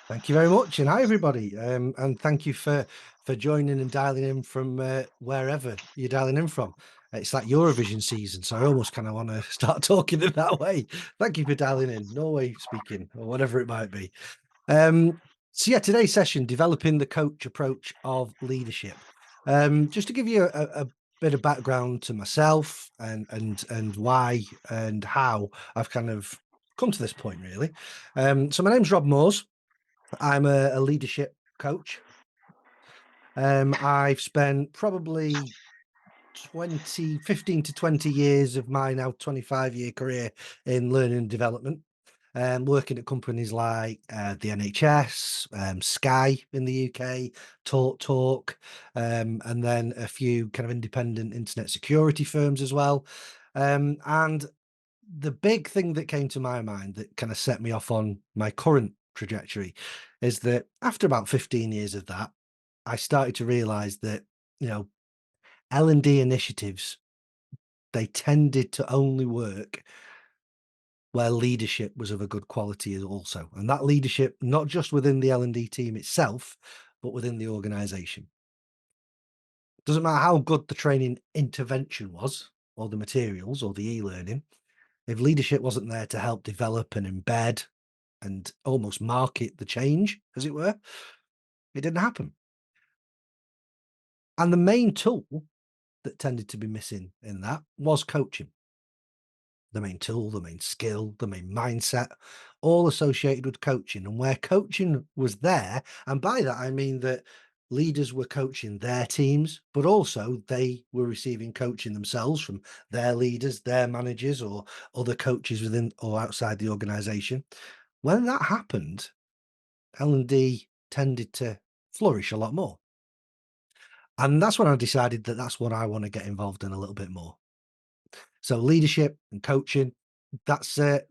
Thank you very much, and hi everybody. And thank you for joining and dialing in from wherever you're dialing in from. It's like Eurovision season, so I almost kind of want to start talking in that way. Thank you for dialing in, Norway speaking, or whatever it might be. Um, so yeah, today's session, developing the coach approach of leadership. Just to give you a bit of background to myself and why and how I've kind of come to this point, really. So my name's Rob Moores. I'm a leadership coach. I've spent probably 15 to 20 years of my now 25-year career in learning and development, working at companies like the NHS, Sky in the UK, Talk, and then a few kind of independent internet security firms as well. And the big thing that came to my mind that kind of set me off on my current trajectory is that after about 15 years of that, I started to realize that, you know, L&D initiatives, they tended to only work where leadership was of a good quality also. And that leadership, not just within the L&D team itself, but within the organization. Doesn't matter how good the training intervention was, or the materials, or the e-learning, if leadership wasn't there to help develop and embed and almost market the change, as it were, it didn't happen. And the main tool that tended to be missing in that was coaching. The main tool, the main skill, the main mindset, all associated with coaching. And where coaching was there, and by that I mean that leaders were coaching their teams, but also they were receiving coaching themselves from their leaders, their managers, or other coaches within or outside the organization. When that happened, L&D tended to flourish a lot more. And that's when I decided that that's what I want to get involved in a little bit more. So leadership and coaching, that's that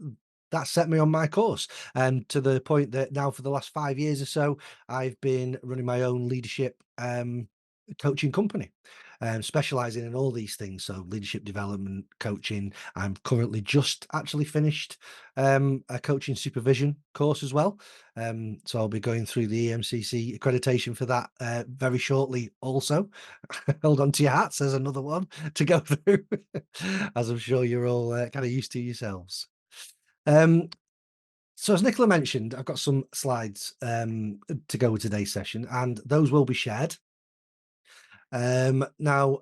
set me on my course, and to the point that now for the last 5 years or so, I've been running my own leadership coaching company, specializing in all these things. So leadership development, coaching. I'm currently just actually finished a coaching supervision course as well. So I'll be going through the EMCC accreditation for that very shortly. Also, hold on to your hats. There's another one to go through, as I'm sure you're all kind of used to yourselves. Um, so as Nicola mentioned, I've got some slides to go with today's session, and those will be shared. Now,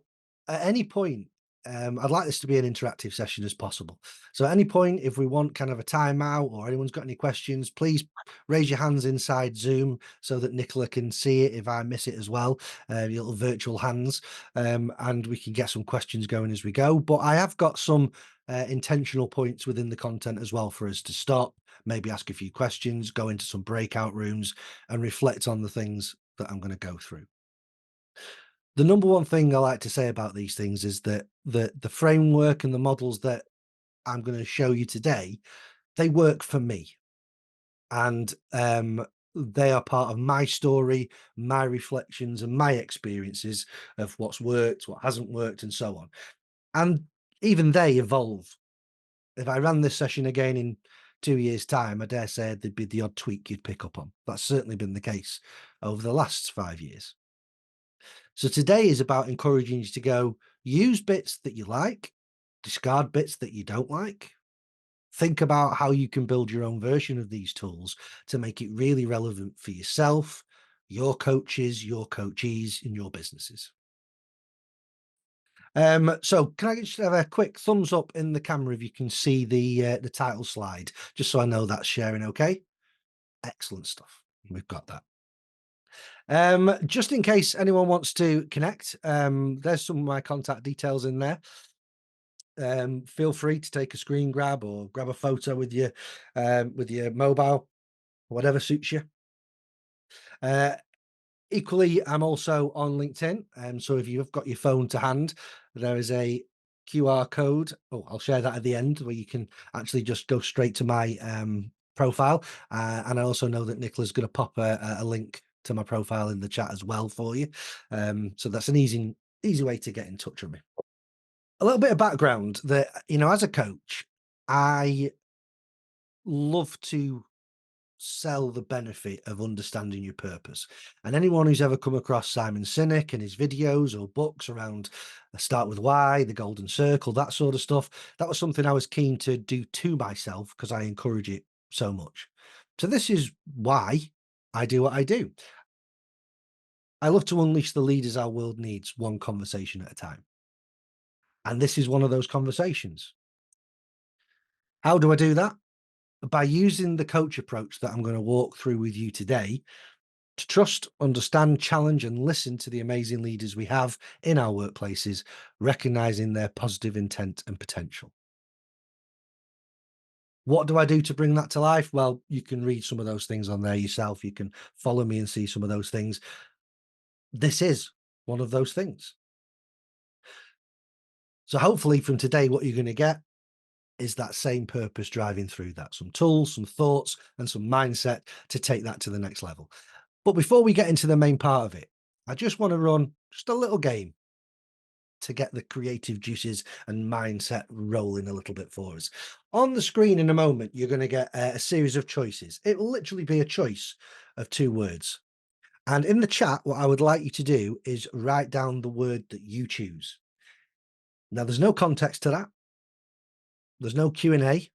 at any point, I'd like this to be an interactive session as possible. So at any point, if we want kind of a timeout or anyone's got any questions, please raise your hands inside Zoom so that Nicola can see it if I miss it as well, your little virtual hands, and we can get some questions going as we go. But I have got some intentional points within the content as well for us to stop, maybe ask a few questions, go into some breakout rooms and reflect on the things that I'm going to go through. The number one thing I like to say about these things is that the framework and the models that I'm going to show you today, they work for me, and they are part of my story, my reflections, and my experiences of what's worked, what hasn't worked, and so on. And even they evolve. If I ran this session again in 2 years' time, I dare say there'd be the odd tweak you'd pick up on. That's certainly been the case over the last 5 years. So today is about encouraging you to go use bits that you like, discard bits that you don't like. Think about how you can build your own version of these tools to make it really relevant for yourself, your coaches, your coachees, and your businesses. So can I just have a quick thumbs up in the camera if you can see the title slide, just so I know that's sharing okay? Excellent stuff. We've got that. Just in case anyone wants to connect, there's some of my contact details in there. Feel free to take a screen grab or grab a photo with your mobile, whatever suits you. Uh, Equally, I'm also on LinkedIn, so if you've got your phone to hand, there is a QR code. Oh, I'll share that at the end where you can actually just go straight to my profile. And I also know that Nicola's going to pop a link to my profile in the chat as well for you. So that's an easy way to get in touch with me. A little bit of background that, as a coach, I love to sell the benefit of understanding your purpose. And anyone who's ever come across Simon Sinek and his videos or books around Start With Why, the Golden Circle, that sort of stuff, that was something I was keen to do to myself because I encourage it so much. So this is why I do what I do. I love to unleash the leaders our world needs, one conversation at a time. And this is one of those conversations. How do I do that? By using the coach approach that I'm going to walk through with you today to trust, understand, challenge, and listen to the amazing leaders we have in our workplaces, recognizing their positive intent and potential. What do I do to bring that to life? Well, you can read some of those things on there yourself. You can follow me and see some of those things. This is one of those things. So hopefully from today, what you're going to get is that same purpose driving through that, some tools, some thoughts, and some mindset to take that to the next level. But before we get into the main part of it, I just want to run just a little game to get the creative juices and mindset rolling a little bit for us. On the screen in a moment, you're going to get a series of choices. It will literally be a choice of 2 words. And in the chat, what I would like you to do is write down the word that you choose. Now, there's no context to that. There's no Q&A.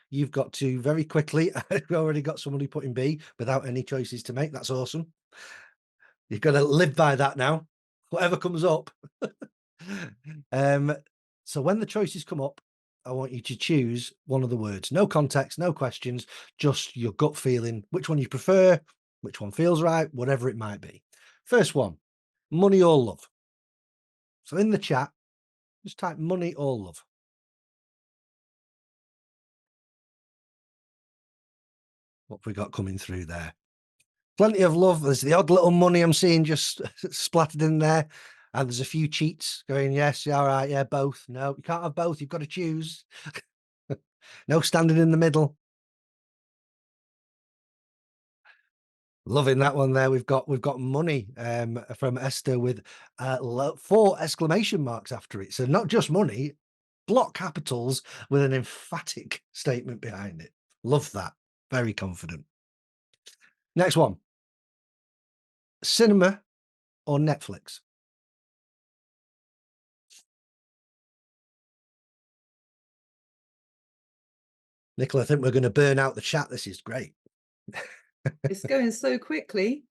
You've got to very quickly, I've already got somebody putting B without any choices to make. That's awesome. You've got to live by that now, whatever comes up. um, so when the choices come up, I want you to choose one of the words. No context, no questions, just your gut feeling, which one you prefer, which one feels right, whatever it might be. First one, money or love. So in the chat, just type money or love. What have we got coming through there? Plenty of love. There's the odd little money I'm seeing just splattered in there. And there's a few cheats going, yes, yeah, all right, yeah, both. No, you can't have both. You've got to choose. No standing in the middle. Loving that one there. We've got money from Esther with 4 exclamation marks after it. So not just money, block capitals with an emphatic statement behind it. Love that. Very confident. Next one. Cinema or Netflix? Nicola, I think we're going to burn out the chat. This is great. It's going so quickly.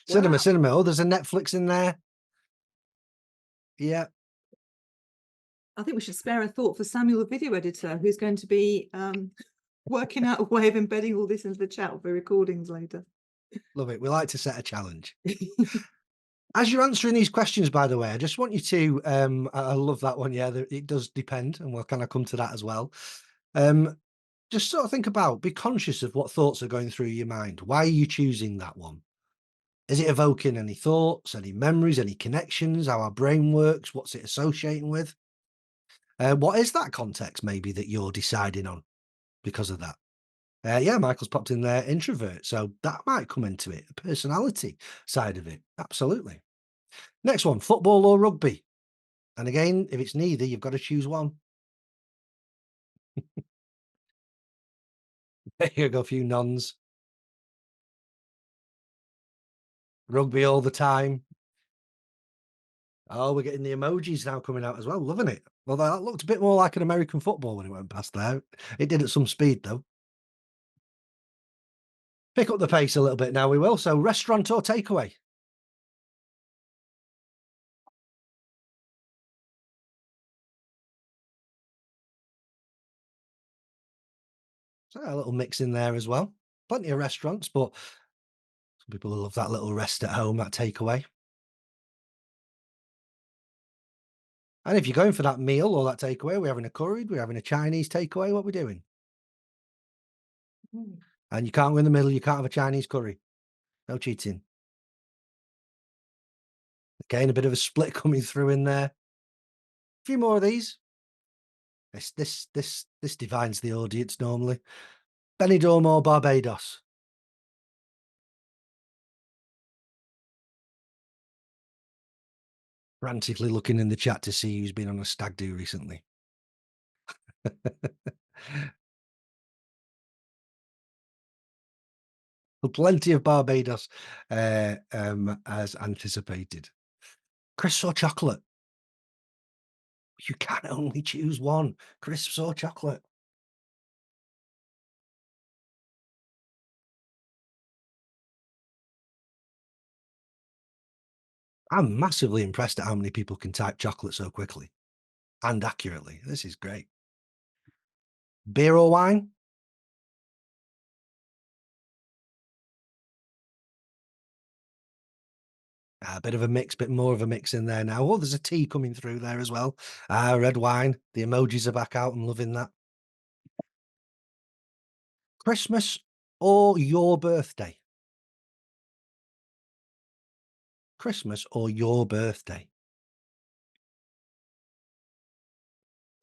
Cinema, Wow. cinema. Oh, there's a Netflix in there. Yeah. I think we should spare a thought for Samuel, the video editor, who's going to be working out a way of embedding all this into the chat for recordings later. Love it. We like to set a challenge. As you're answering these questions, by the way, I just want you to, I love that one. Yeah, it does depend, and we'll kind of come to that as well. Just sort of think about, be conscious of what thoughts are going through your mind. Why are you choosing that one? Is it evoking any thoughts, any memories, any connections, how our brain works? What's it associating with? What is that context maybe that you're deciding on because of that? Yeah, Michael's popped in there, introvert. So that might come into it, the personality side of it. Absolutely. Next one, football or rugby? And again, if it's neither, you've got to choose one. There you go, a few nods. Rugby all the time. Oh, we're getting the emojis now coming out as well. Loving it. Well, that looked a bit more like an American football when it went past there. It did at some speed, though. Pick up the pace a little bit now, we will. So restaurant or takeaway? So a little mix in there as well. Plenty of restaurants, but some people love that little rest at home, that takeaway. And if you're going for that meal or that takeaway, we're having a curry, we're having a Chinese takeaway, what are we doing? Mm. And you can't go in the middle, you can't have a Chinese curry. No cheating. Again, a bit of a split coming through in there. A few more of these. This divines the audience normally. Benidorm or Barbados? Frantically looking in the chat to see who's been on a stag do recently. Plenty of Barbados, as anticipated. Crisps or chocolate? You can only choose one. Crisps or chocolate? I'm massively impressed at how many people can type chocolate so quickly and accurately. This is great. Beer or wine? A bit of a mix, bit more of a mix in there now. Oh, there's a tea coming through there as well. Red wine. The emojis are back out. I'm loving that. Christmas or your birthday? Christmas or your birthday?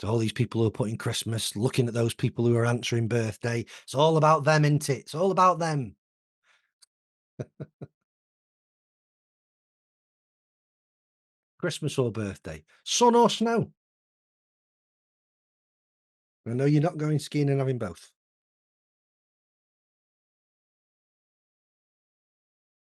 So all these people who are putting Christmas, looking at those people who are answering birthday. It's all about them, isn't it? It's all about them. Christmas or birthday? Sun or snow? I know you're not going skiing and having both.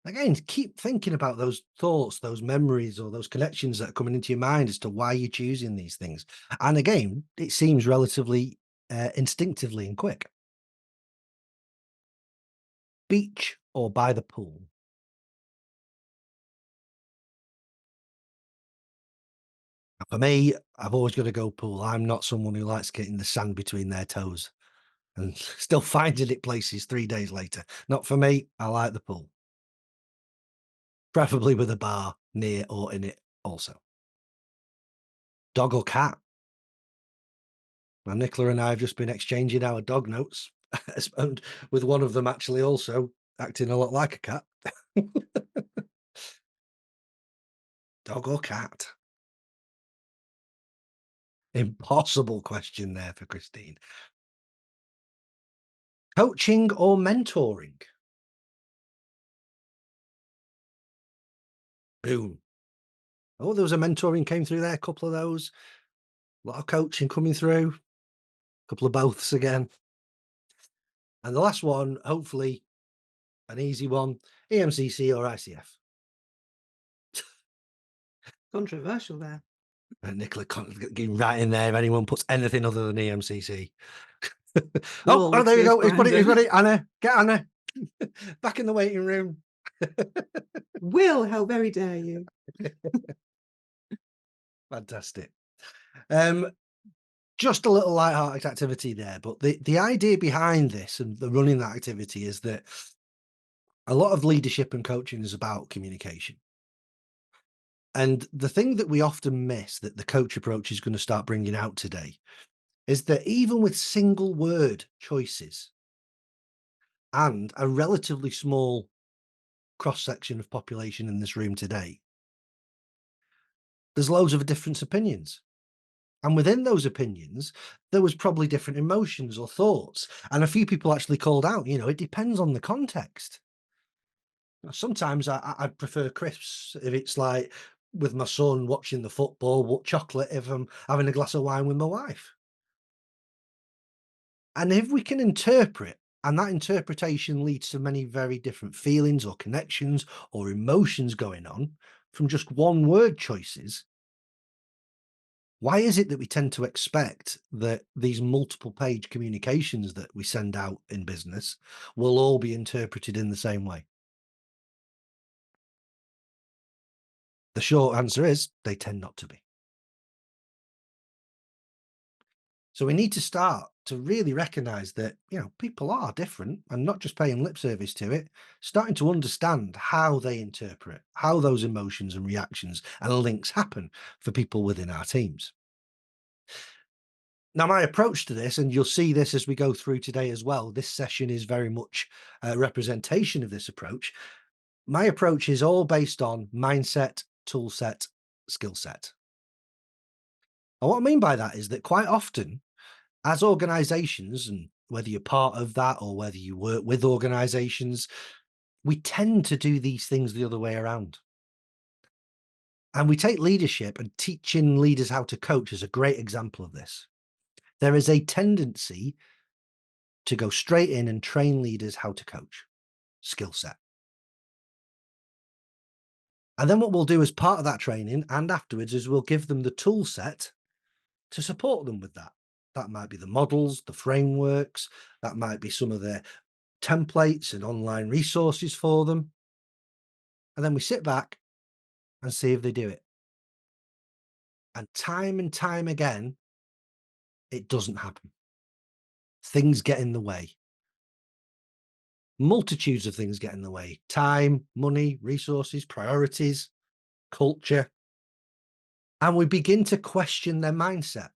Again, keep thinking about those thoughts, those memories, or those connections that are coming into your mind as to why you're choosing these things. And again, it seems relatively instinctively and quick. Beach or by the pool? For me, I've always got to go pool. I'm not someone who likes getting the sand between their toes and still finding it places 3 days later. Not for me. I like the pool, preferably with a bar near or in it also. Dog or cat? Well, Nicola and I have just been exchanging our dog notes, and with one of them actually also acting a lot like a cat. Dog or cat? Impossible question there for Christine. Coaching or mentoring? Boom. Oh, there was a mentoring came through there, a couple of those. A lot of coaching coming through, a couple of boths again. And the last one, hopefully an easy one, EMCC or ICF. Controversial there. Nicola getting right in there if anyone puts anything other than EMCC. Oh, Will, there you says go. He's put it. He's Brandon. got it. Anna, get Anna back in the waiting room. Will, how very dare you? Fantastic. Um, just a little light-hearted activity there, but the idea behind this and the running that activity is that a lot of leadership and coaching is about communication. And the thing that we often miss that the coach approach is going to start bringing out today is that even with single word choices and a relatively small cross section of population in this room today, there's loads of different opinions. And within those opinions, there was probably different emotions or thoughts. And a few people actually called out, it depends on the context. Sometimes I'd prefer crisps if it's like with my son watching the football, what chocolate if I'm having a glass of wine with my wife. And if we can interpret, and that interpretation leads to many very different feelings or connections or emotions going on from just one word choices, why is it that we tend to expect that these multiple page communications that we send out in business will all be interpreted in the same way? The short answer is they tend not to be. So we need to start to really recognize that, people are different and not just paying lip service to it, starting to understand how they interpret, how those emotions and reactions and links happen for people within our teams. Now, my approach to this, and you'll see this as we go through today as well, this session is very much a representation of this approach. My approach is all based on mindset, tool set, skill set. And what I mean by that is that quite often, as organizations, and whether you're part of that or whether you work with organizations, we tend to do these things the other way around. And we take leadership and teaching leaders how to coach as a great example of this. There is a tendency to go straight in and train leaders how to coach. skill set. And then what we'll do as part of that training and afterwards is we'll give them the tool set to support them with that. That might be the models, the frameworks, that might be some of the templates and online resources for them. And then we sit back and see if they do it. And time again, it doesn't happen. Things get in the way. Multitudes of things get in the way. Time, money, resources, priorities, culture. And we begin to question their mindset.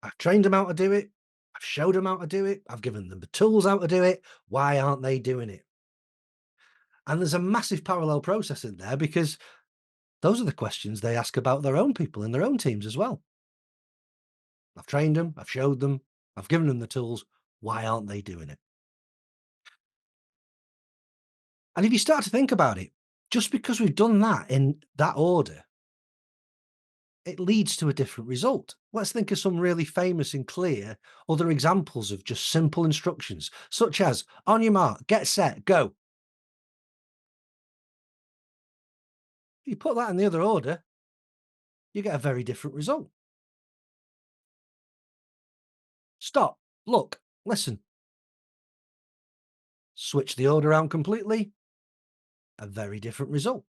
I've trained them how to do it. I've showed them how to do it. I've given them the tools how to do it. Why aren't they doing it? And there's a massive parallel process in there because those are the questions they ask about their own people in their own teams as well. I've trained them. I've showed them. I've given them the tools. Why aren't they doing it? And if you start to think about it, just because we've done that in that order, it leads to a different result. Let's think of some really famous and clear other examples of just simple instructions, such as on your mark, get set, go. If you put that in the other order, you get a very different result. Stop, look, listen. Switch the order around completely, a very different result.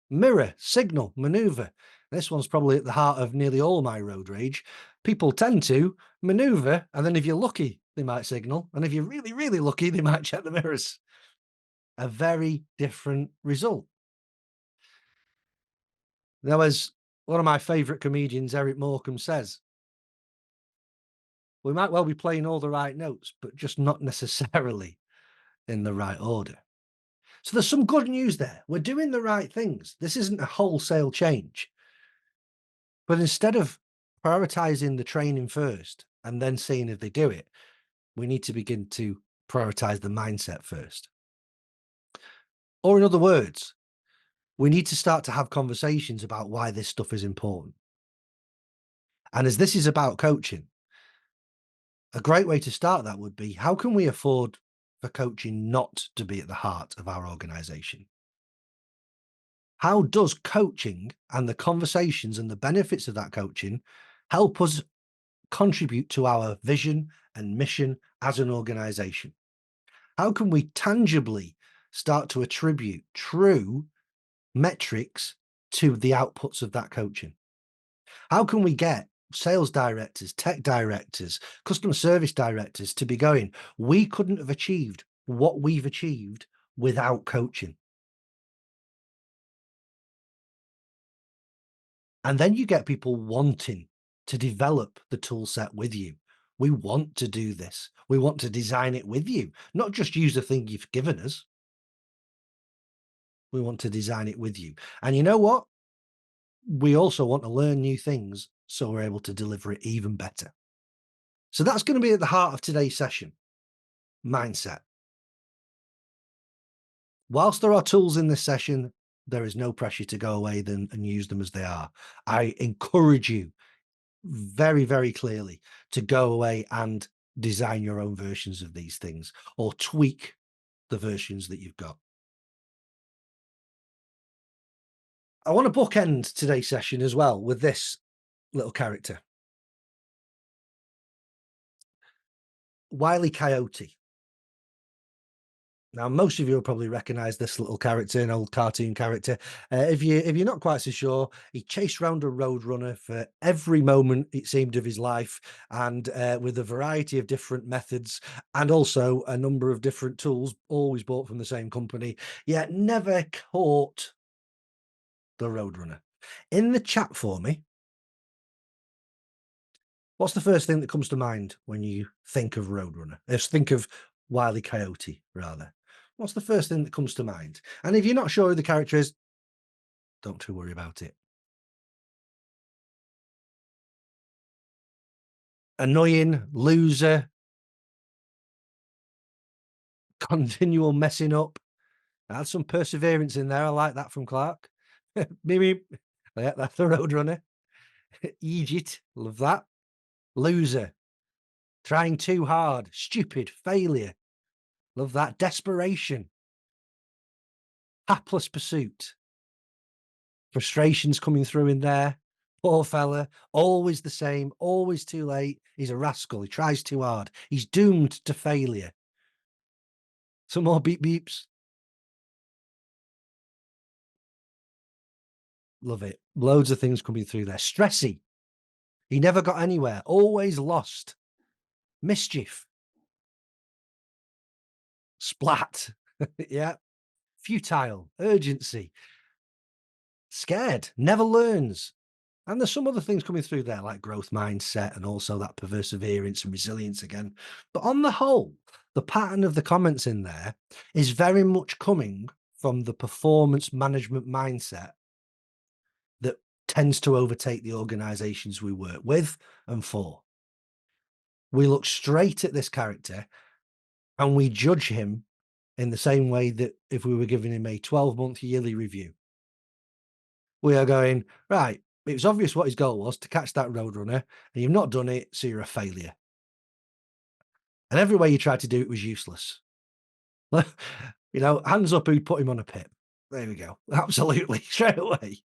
Mirror, signal, maneuver. This one's probably at the heart of nearly all my road rage. People tend to maneuver, and then if you're lucky, they might signal. And if you're really, really lucky, they might check the mirrors. A very different result. Now, as one of my favourite comedians, Eric Morecambe, says, we might well be playing all the right notes, but just not necessarily in the right order. So there's some good news there. We're doing the right things. This isn't a wholesale change. But instead of prioritizing the training first and then seeing if they do it, we need to begin to prioritize the mindset first. Or in other words, we need to start to have conversations about why this stuff is important. And as this is about coaching, a great way to start that would be, how can we afford for coaching not to be at the heart of our organization? How does coaching and the conversations and the benefits of that coaching help us contribute to our vision and mission as an organization? How can we tangibly start to attribute true metrics to the outputs of that coaching? How can we get sales directors, tech directors, customer service directors to be going, we couldn't have achieved what we've achieved without coaching? And then you get people wanting to develop the tool set with you. We want to do this. We want to design it with you, not just use the thing you've given us. We want to design it with you. And you know what? We also want to learn new things so we're able to deliver it even better. So that's going to be at the heart of today's session, mindset. Whilst there are tools in this session, there is no pressure to go away and use them as they are. I encourage you very, very clearly to go away and design your own versions of these things or tweak the versions that you've got. I want to bookend today's session as well with this little character, Wile E. Coyote. Now, most of you will probably recognize this little character, an old cartoon character. If you're not quite so sure, he chased around a roadrunner for every moment, it seemed, of his life, and with a variety of different methods, and also a number of different tools, always bought from the same company, yet never caught the roadrunner. In the chat for me, what's the first thing that comes to mind when you think of roadrunner? Let's think of Wile E. Coyote, rather. What's the first thing that comes to mind? And if you're not sure who the character is, don't too worry about it. Annoying, loser, continual messing up. I had some perseverance in there. I like that from Clark. Maybe, yeah, that's the Roadrunner. Egypt, love that. Loser. Trying too hard, stupid, failure. Love that. Desperation, hapless pursuit, frustrations coming through in there. Poor fella, always the same, always too late. He's a rascal. He tries too hard. He's doomed to failure. Some more beep beeps. Love it. Loads of things coming through there. Stressy. He never got anywhere. Always lost. Mischief. Splat. Yeah. Futile. Urgency. Scared. Never learns. And there's some other things coming through there, like growth mindset and also that perseverance and resilience again. But on the whole, the pattern of the comments in there is very much coming from the performance management mindset that tends to overtake the organizations we work with and for. We look straight at this character and we judge him in the same way that if we were giving him a 12-month yearly review. We are going, right, it was obvious what his goal was, to catch that roadrunner, and you've not done it, so you're a failure. And every way you tried to do it was useless. Hands up who'd put him on a pip. There we go. Absolutely, straight away.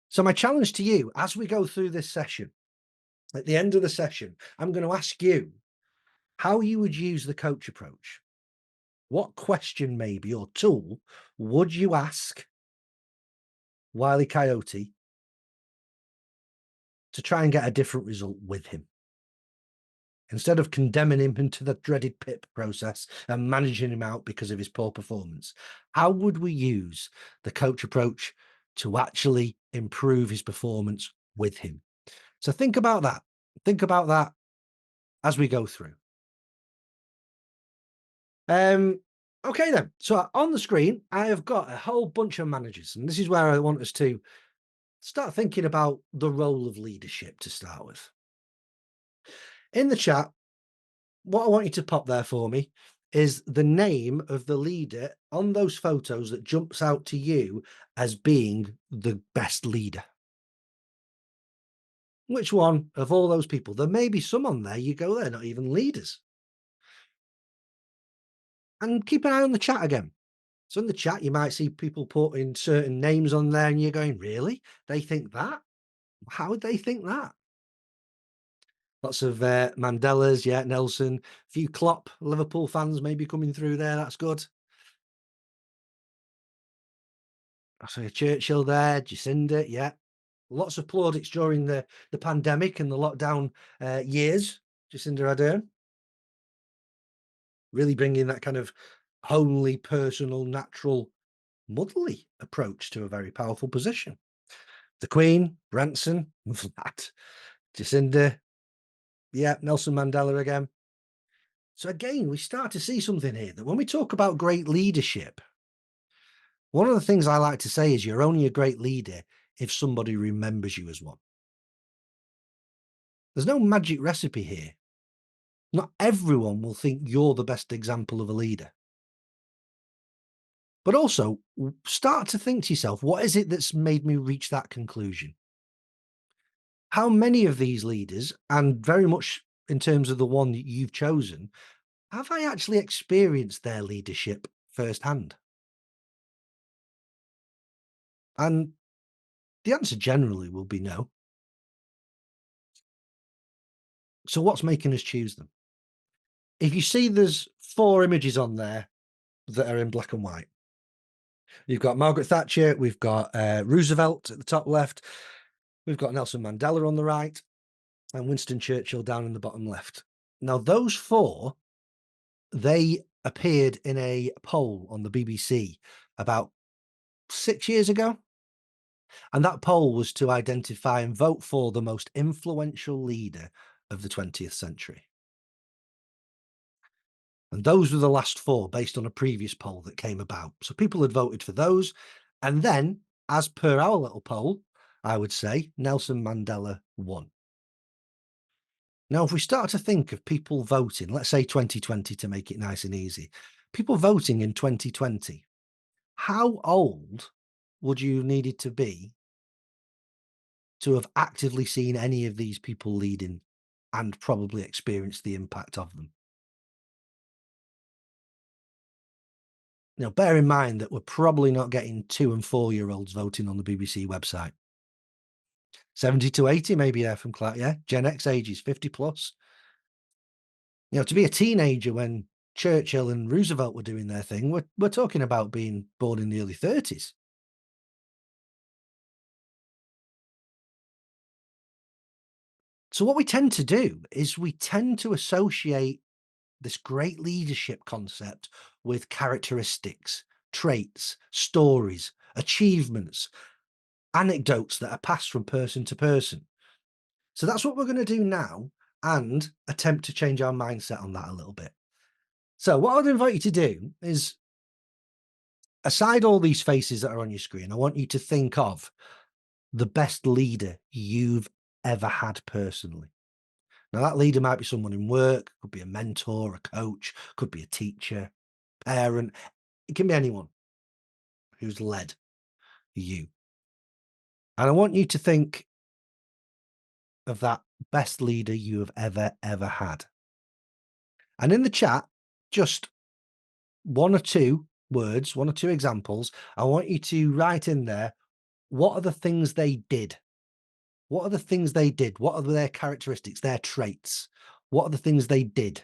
So my challenge to you, as we go through this session, at the end of the session, I'm going to ask you how you would use the coach approach. What question maybe or tool would you ask Wile E. Coyote to try and get a different result with him? Instead of condemning him into the dreaded PIP process and managing him out because of his poor performance, how would we use the coach approach to actually improve his performance with him? So think about that. Think about that as we go through. Okay then. So on the screen, I have got a whole bunch of managers, and this is where I want us to start thinking about the role of leadership to start with. In the chat, what I want you to pop there for me is the name of the leader on those photos that jumps out to you as being the best leader. Which one of all those people? There may be some on there, you go, they're not even leaders. And keep an eye on the chat again. So in the chat, you might see people putting certain names on there and you're going, really? They think that? How would they think that? Lots of Mandelas, yeah, Nelson. A few Klopp Liverpool fans maybe coming through there. That's good. I see a Churchill there, Jacinda, yeah. Lots of plaudits during the pandemic and the lockdown years, Jacinda Ardern. Really bringing that kind of homely, personal, natural, motherly approach to a very powerful position. The Queen, Branson, Vlad, Jacinda, yeah, Nelson Mandela again. So again, we start to see something here that when we talk about great leadership, one of the things I like to say is you're only a great leader if somebody remembers you as one. There's no magic recipe here. Not everyone will think you're the best example of a leader. But also start to think to yourself, what is it that's made me reach that conclusion? How many of these leaders, and very much in terms of the one that you've chosen, have I actually experienced their leadership firsthand? And the answer generally will be no. So what's making us choose them? If you see there's 4 images on there that are in black and white. You've got Margaret Thatcher, we've got Roosevelt at the top left, we've got Nelson Mandela on the right, and Winston Churchill down in the bottom left. Now, those 4, they appeared in a poll on the BBC about 6 years ago. And that poll was to identify and vote for the most influential leader of the 20th century. And those were the last 4 based on a previous poll that came about. So people had voted for those. And then, as per our little poll, I would say Nelson Mandela won. Now, if we start to think of people voting, let's say 2020 to make it nice and easy, people voting in 2020, how old would you needed to be to have actively seen any of these people leading and probably experienced the impact of them. Bear in mind that we're probably not getting 2 and 4-year-olds voting on the BBC website. 70 to 80 maybe there from Clark, yeah? Gen X ages, 50 plus. To be a teenager when Churchill and Roosevelt were doing their thing, we're talking about being born in the early 30s. So what we tend to do is we tend to associate this great leadership concept with characteristics, traits, stories, achievements, anecdotes that are passed from person to person. So that's what we're going to do now and attempt to change our mindset on that a little bit. So what I'd invite you to do is, aside all these faces that are on your screen, I want you to think of the best leader you've ever had personally. Now, that leader might be someone in work, could be a mentor, a coach, could be a teacher, parent. It can be anyone who's led you. And I want you to think of that best leader you have ever had. And in the chat, just 1 or 2 words, 1 or 2 examples. I want you to write in there, what are the things they did? What are the things they did? What are their characteristics, their traits? What are the things they did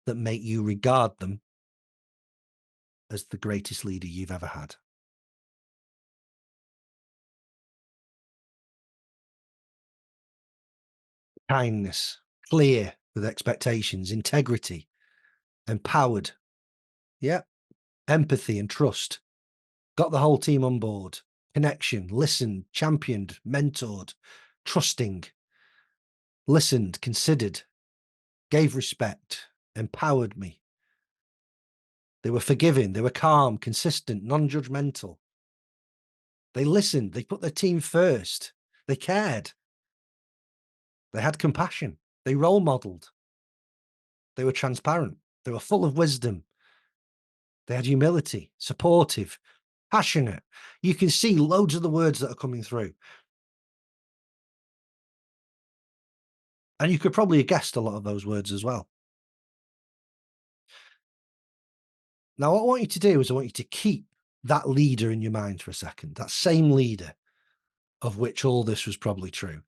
that make you regard them as the greatest leader you've ever had? Kindness, clear with expectations, integrity, empowered. Yeah. Empathy and trust. Got the whole team on board. Connection, listened, championed, mentored, trusting, listened, considered, gave respect, empowered me. They were forgiving, they were calm, consistent, non-judgmental. They listened, they put their team first, they cared, they had compassion, they role modeled, they were transparent, they were full of wisdom, they had humility, supportive, passionate. You can see loads of the words that are coming through. And you could probably have guessed a lot of those words as well. Now, what I want you to do is I want you to keep that leader in your mind for a second, that same leader of which all this was probably true.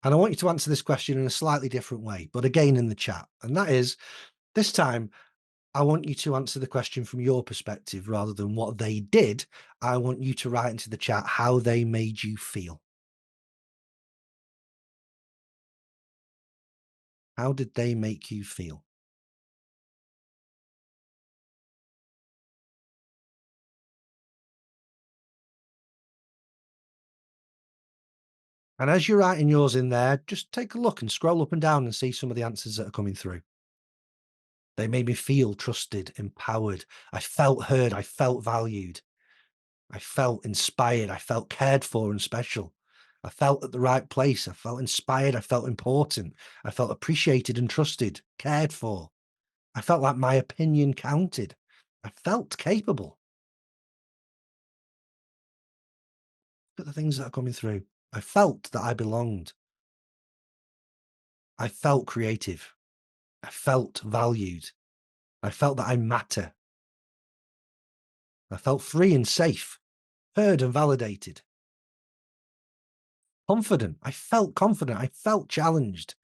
And I want you to answer this question in a slightly different way, but again in the chat. And that is, this time, I want you to answer the question from your perspective rather than what they did. I want you to write into the chat how they made you feel. How did they make you feel? And as you're writing yours in there, just take a look and scroll up and down and see some of the answers that are coming through. They made me feel trusted, empowered. I felt heard. I felt valued. I felt inspired. I felt cared for and special. I felt at the right place. I felt inspired. I felt important. I felt appreciated and trusted, cared for. I felt like my opinion counted. I felt capable. Look at the things that are coming through. I felt that I belonged. I felt creative. I felt valued. I felt that I matter. I felt free and safe, heard and validated. Confident. I felt confident. I felt challenged.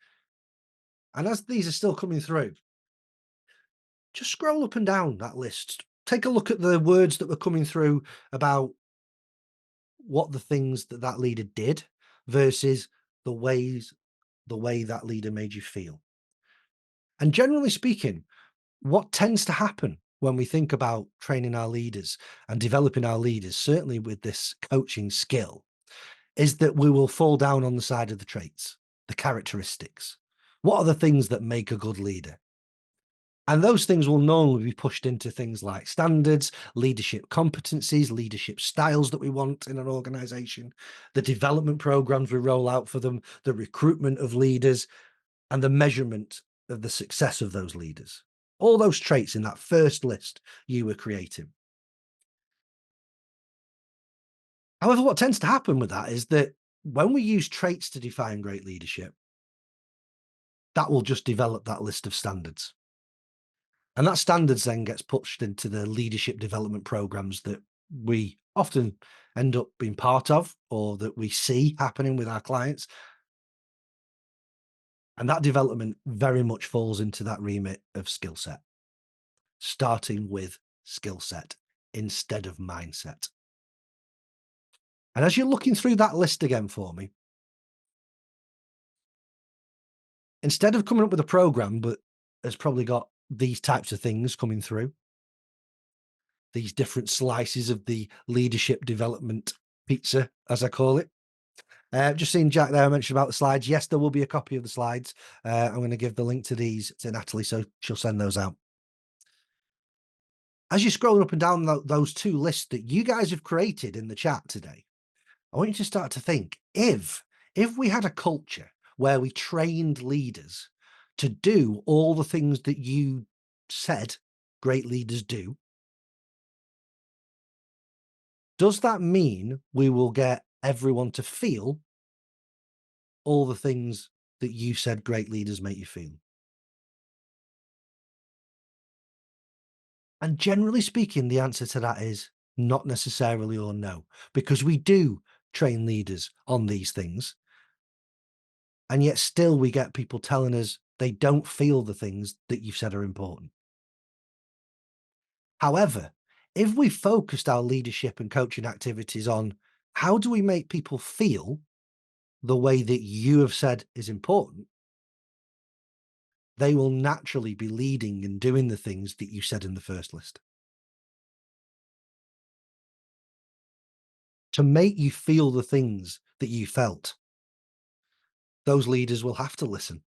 And as these are still coming through, just scroll up and down that list. Take a look at the words that were coming through about what the things that that leader did versus the way that leader made you feel. And generally speaking, what tends to happen when we think about training our leaders and developing our leaders, certainly with this coaching skill, is that we will fall down on the side of the traits, the characteristics. What are the things that make a good leader? And those things will normally be pushed into things like standards, leadership competencies, leadership styles that we want in an organization, the development programs we roll out for them, the recruitment of leaders, and the measurement of the success of those leaders. All those traits in that first list you were creating. However, what tends to happen with that is that when we use traits to define great leadership, that will just develop that list of standards. And that standards then gets pushed into the leadership development programs that we often end up being part of or that we see happening with our clients. And that development very much falls into that remit of skill set, starting with skill set instead of mindset. And as you're looking through that list again for me, instead of coming up with a program, but has probably got these types of things coming through, these different slices of the leadership development pizza, as I call it. Just seeing Jack there mentioned about the slides. Yes, there will be a copy of the slides. I'm going to give the link to these to Natalie, so she'll send those out. As you're scrolling up and down those two lists that you guys have created in the chat today, I want you to start to think, if we had a culture where we trained leaders to do all the things that you said great leaders do, does that mean we will get everyone to feel all the things that you said great leaders make you feel? And generally speaking, the answer to that is not necessarily or no, because we do train leaders on these things. And yet still we get people telling us they don't feel the things that you've said are important. However, if we focused our leadership and coaching activities on how do we make people feel the way that you have said is important, they will naturally be leading and doing the things that you said in the first list. To make you feel the things that you felt, those leaders will have to listen.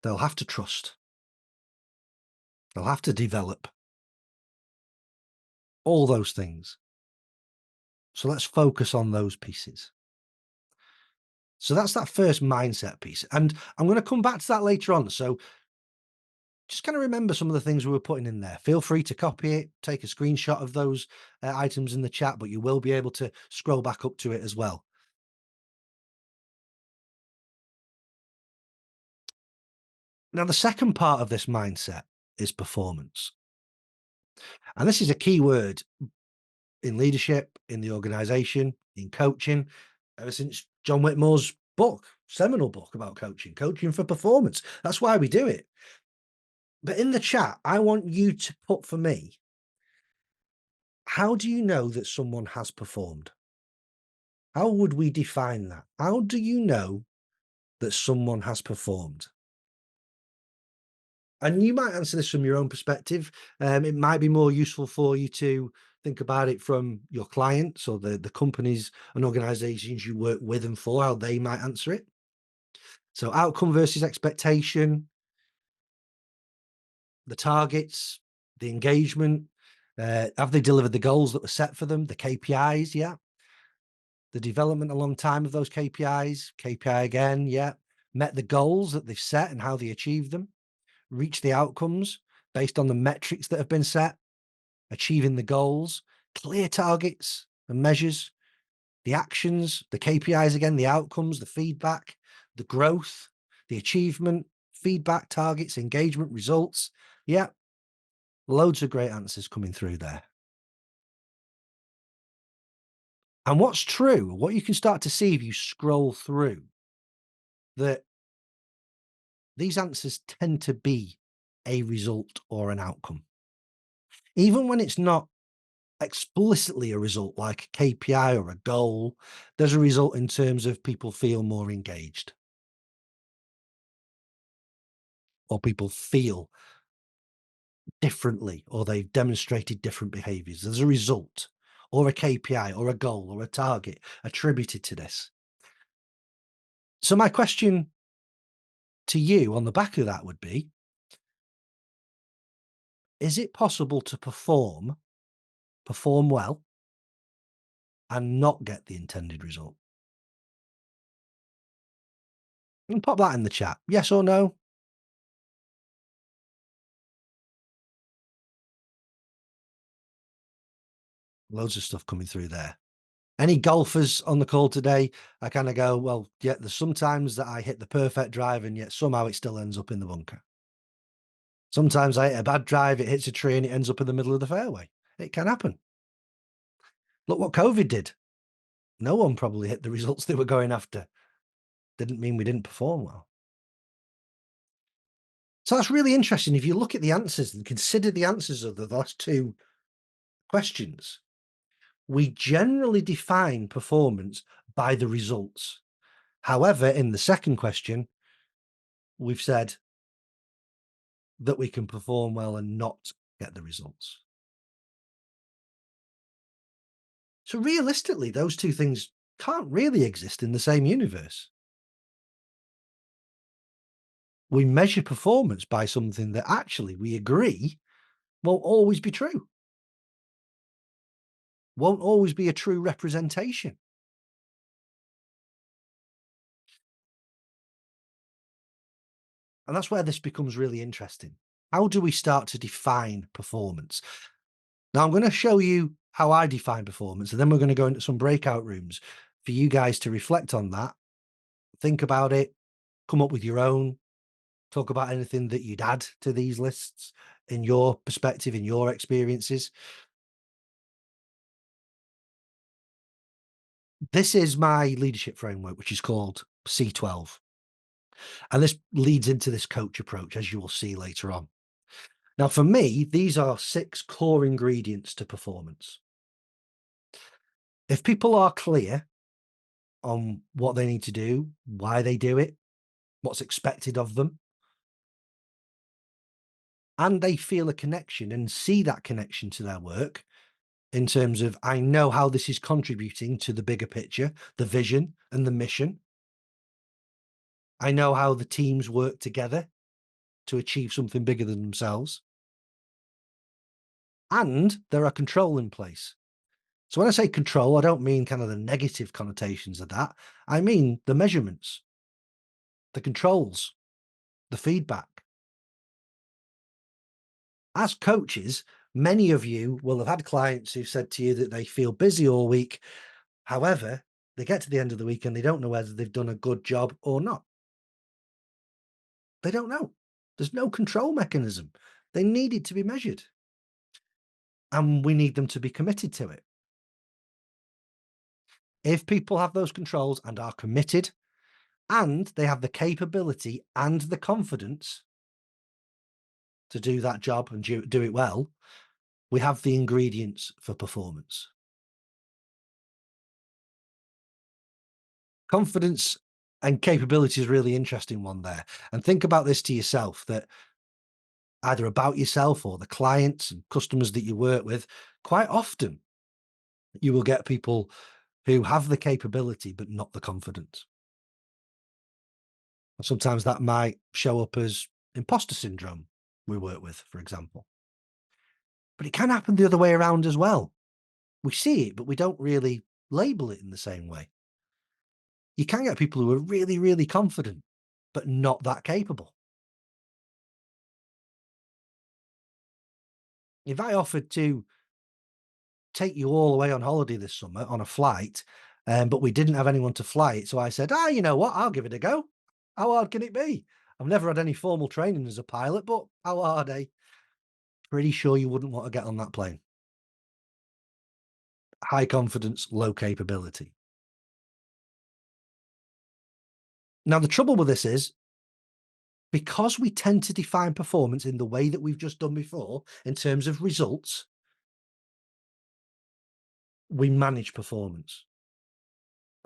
They'll have to trust. They'll have to develop all those things. So let's focus on those pieces. So that's that first mindset piece. And I'm going to come back to that later on. So just kind of remember some of the things we were putting in there. Feel free to copy it, take a screenshot of those items in the chat, but you will be able to scroll back up to it as well. Now, the second part of this mindset is performance. And this is a key word in leadership, in the organization, in coaching, ever since John Whitmore's book, seminal book about coaching, coaching for performance. That's why we do it. But in the chat, I want you to put for me, how do you know that someone has performed? How would we define that? How do you know that someone has performed? And you might answer this from your own perspective. It might be more useful for you to think about it from your clients or the companies and organizations you work with and for, how they might answer it. So outcome versus expectation, the targets, the engagement, have they delivered the goals that were set for them, the KPIs, yeah. The development along time of those KPIs, KPI again, yeah. Met the goals that they've set and how they achieved them, reach the outcomes based on the metrics that have been set, achieving the goals, clear targets and measures, the actions, the KPIs again, the outcomes, the feedback, the growth, the achievement, feedback, targets, engagement, results. Yeah, loads of great answers coming through there. And what's true, what you can start to see if you scroll through, that these answers tend to be a result or an outcome. Even when it's not explicitly a result like a KPI or a goal, there's a result in terms of people feel more engaged. Or people feel differently, or they've demonstrated different behaviors. There's a result, or a KPI, or a goal, or a target attributed to this. So my question to you on the back of that would be, is it possible to perform well, and not get the intended result? And pop that in the chat. Yes or no? Loads of stuff coming through there. Any golfers on the call today, I kind of go, well, yeah, there's sometimes that I hit the perfect drive and yet somehow it still ends up in the bunker. Sometimes I hit a bad drive, it hits a tree and it ends up in the middle of the fairway. It can happen. Look what COVID did. No one probably hit the results they were going after. Didn't mean we didn't perform well. So that's really interesting. If you look at the answers and consider the answers of the last two questions, we generally define performance by the results. However, in the second question, we've said that we can perform well and not get the results. So realistically, those two things can't really exist in the same universe. We measure performance by something that actually we agree won't always be true, won't always be a true representation. And that's where this becomes really interesting. How do we start to define performance? Now, I'm going to show you how I define performance, and then we're going to go into some breakout rooms for you guys to reflect on that, think about it, come up with your own, talk about anything that you'd add to these lists in your perspective, in your experiences. This is my leadership framework, which is called C12. And this leads into this coach approach, as you will see later on. Now, for me, these are 6 core ingredients to performance. If people are clear on what they need to do, why they do it, what's expected of them, and they feel a connection and see that connection to their work in terms of, I know how this is contributing to the bigger picture, the vision and the mission. I know how the teams work together to achieve something bigger than themselves. And there are control in place. So when I say control, I don't mean kind of the negative connotations of that. I mean the measurements, the controls, the feedback. As coaches, many of you will have had clients who've said to you that they feel busy all week. However, they get to the end of the week and they don't know whether they've done a good job or not. They don't know. There's no control mechanism. They need it to be measured. And we need them to be committed to it. If people have those controls and are committed, and they have the capability and the confidence to do that job and do it well, we have the ingredients for performance. Confidence and capability is a really interesting one there. And think about this to yourself, that either about yourself or the clients and customers that you work with, quite often you will get people who have the capability but not the confidence. And sometimes that might show up as imposter syndrome we work with, for example. But it can happen the other way around as well. We see it, but we don't really label it in the same way. You can get people who are really, really confident, but not that capable. If I offered to take you all away on holiday this summer on a flight, but we didn't have anyone to fly it, so I said, you know what, I'll give it a go. How hard can it be? I've never had any formal training as a pilot, but how hard, eh? Pretty sure you wouldn't want to get on that plane. High confidence, low capability. Now, the trouble with this is, because we tend to define performance in the way that we've just done before, in terms of results, we manage performance.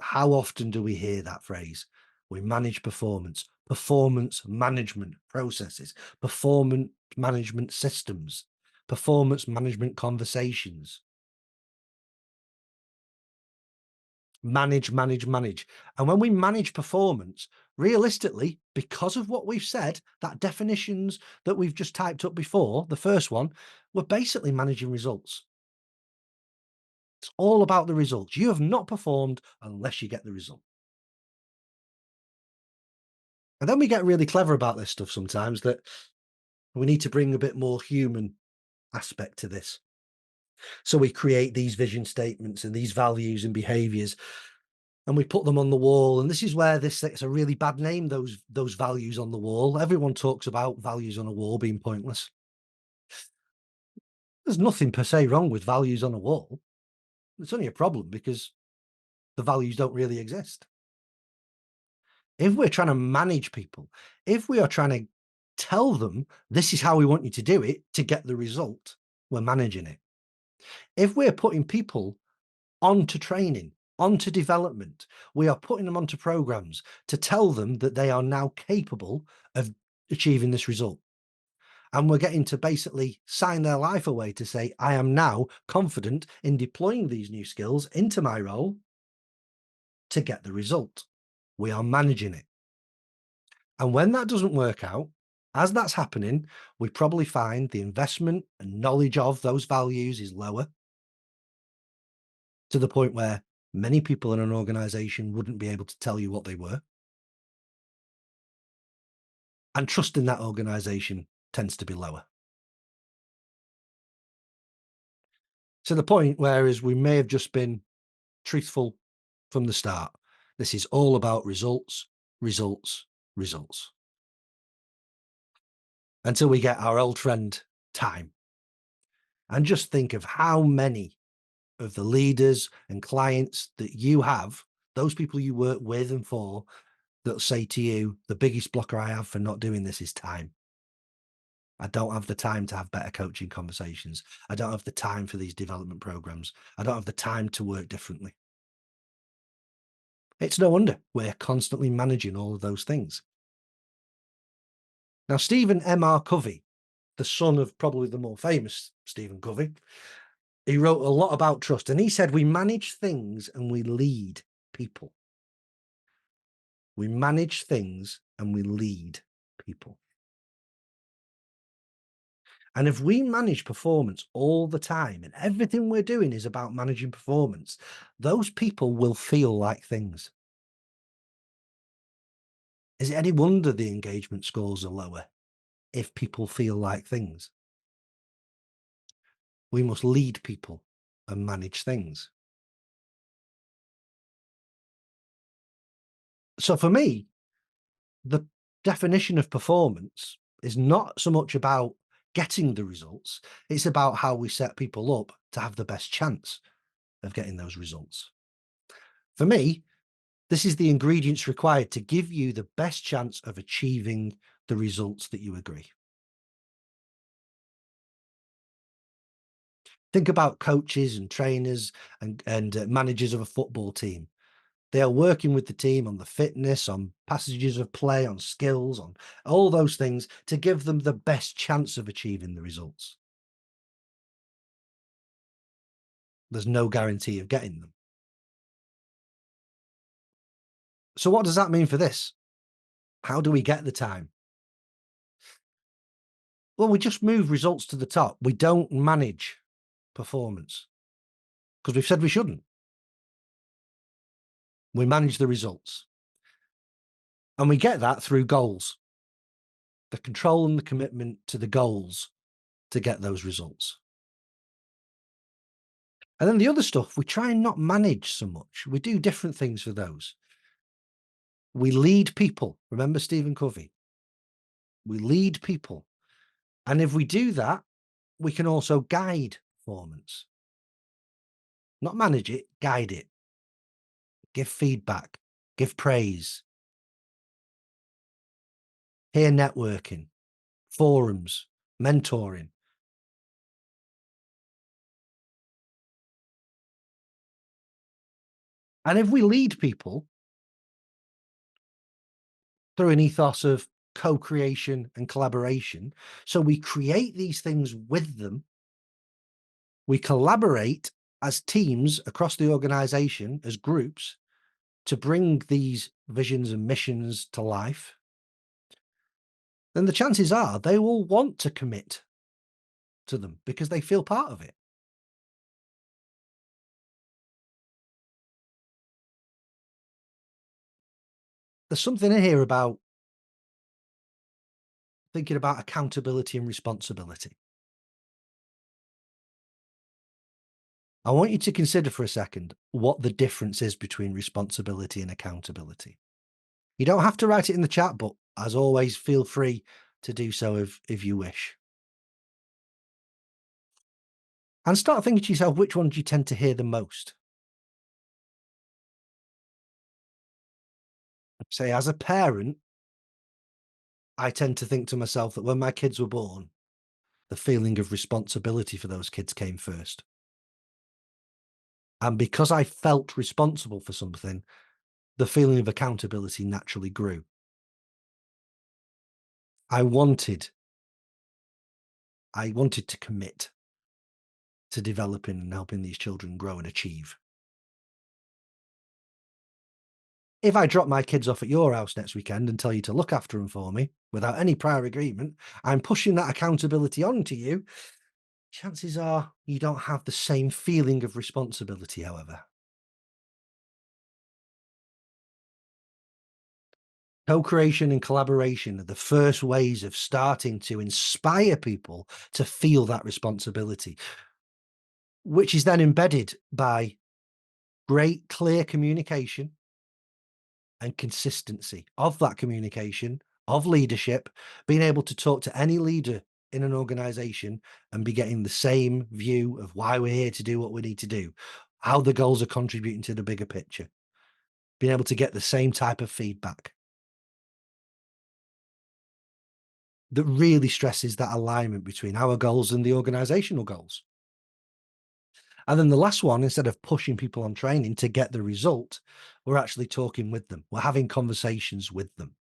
How often do we hear that phrase? We manage performance, performance management processes, performance management systems, performance management conversations. Manage, manage, manage. And when we manage performance, realistically, because of what we've said, that definitions that we've just typed up before, the first one, we're basically managing results. It's all about the results. You have not performed unless you get the result. And then we get really clever about this stuff sometimes, that we need to bring a bit more human aspect to this. So we create these vision statements and these values and behaviors, and we put them on the wall. And this is where this gets a really bad name, those values on the wall. Everyone talks about values on a wall being pointless. There's nothing per se wrong with values on a wall. It's only a problem because the values don't really exist. If we're trying to manage people, if we are trying to tell them this is how we want you to do it to get the result, we're managing it. If we're putting people onto training, onto development, we are putting them onto programs to tell them that they are now capable of achieving this result. And we're getting to basically sign their life away to say, I am now confident in deploying these new skills into my role to get the result. We are managing it. And when that doesn't work out, as that's happening, we probably find the investment and knowledge of those values is lower, to the point where many people in an organization wouldn't be able to tell you what they were. And trust in that organization tends to be lower. To the point whereas we may have just been truthful from the start. This is all about results, results, results. Until we get our old friend time. And just think of how many of the leaders and clients that you have, those people you work with and for, that say to you, the biggest blocker I have for not doing this is time. I don't have the time to have better coaching conversations. I don't have the time for these development programs. I don't have the time to work differently. It's no wonder we're constantly managing all of those things. Now, Stephen M.R. Covey, the son of probably the more famous Stephen Covey, he wrote a lot about trust, and he said, we manage things and we lead people. We manage things and we lead people. And if we manage performance all the time and everything we're doing is about managing performance, those people will feel like things. Is it any wonder the engagement scores are lower if people feel like things? We must lead people and manage things. So for me, the definition of performance is not so much about getting the results, it's about how we set people up to have the best chance of getting those results. For me, this is the ingredients required to give you the best chance of achieving the results that you agree. Think about coaches and trainers and managers of a football team. They are working with the team on the fitness, on passages of play, on skills, on all those things to give them the best chance of achieving the results. There's no guarantee of getting them. So what does that mean for this? How do we get the time? Well, we just move results to the top. We don't manage performance because we've said we shouldn't. We manage the results. And we get that through goals, the control and the commitment to the goals to get those results. And then the other stuff, we try and not manage so much. We do different things for those. We lead people. Remember Stephen Covey? We lead people. And if we do that, we can also guide performance. Not manage it, guide it. Give feedback, give praise. Peer networking, forums, mentoring. And if we lead people through an ethos of co-creation and collaboration, so we create these things with them, we collaborate as teams across the organization, as groups, to bring these visions and missions to life, then the chances are they will want to commit to them because they feel part of it. There's something in here about thinking about accountability and responsibility. I want you to consider for a second what the difference is between responsibility and accountability. You don't have to write it in the chat, but as always, feel free to do so if you wish. And start thinking to yourself, which one do you tend to hear the most? Say, as a parent, I tend to think to myself that when my kids were born, the feeling of responsibility for those kids came first. And because I felt responsible for something, the feeling of accountability naturally grew. I wanted to commit to developing and helping these children grow and achieve. If I drop my kids off at your house next weekend and tell you to look after them for me without any prior agreement, I'm pushing that accountability onto you. Chances are you don't have the same feeling of responsibility, however. Co-creation and collaboration are the first ways of starting to inspire people to feel that responsibility, which is then embedded by great, clear communication and consistency of that communication, of leadership, being able to talk to any leader in an organization and be getting the same view of why we're here to do what we need to do, how the goals are contributing to the bigger picture, being able to get the same type of feedback that really stresses that alignment between our goals and the organizational goals. And then the last one, instead of pushing people on training to get the result, we're actually talking with them. We're having conversations with them.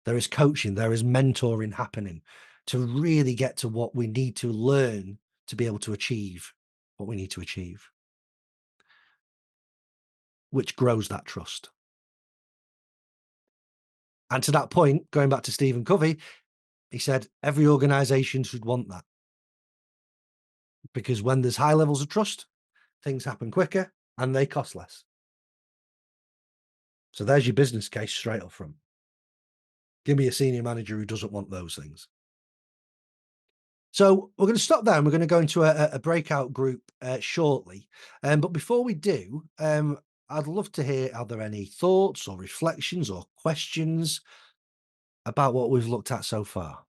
There is coaching, there is mentoring happening to really get to what we need to learn to be able to achieve what we need to achieve, which grows that trust. And to that point, going back to Stephen Covey, he said every organization should want that, because when there's high levels of trust, things happen quicker and they cost less. So there's your business case straight up front. Give me a senior manager who doesn't want those things. So we're going to stop there and we're going to go into a breakout group shortly. But before we do, I'd love to hear, are there any thoughts or reflections or questions about what we've looked at so far?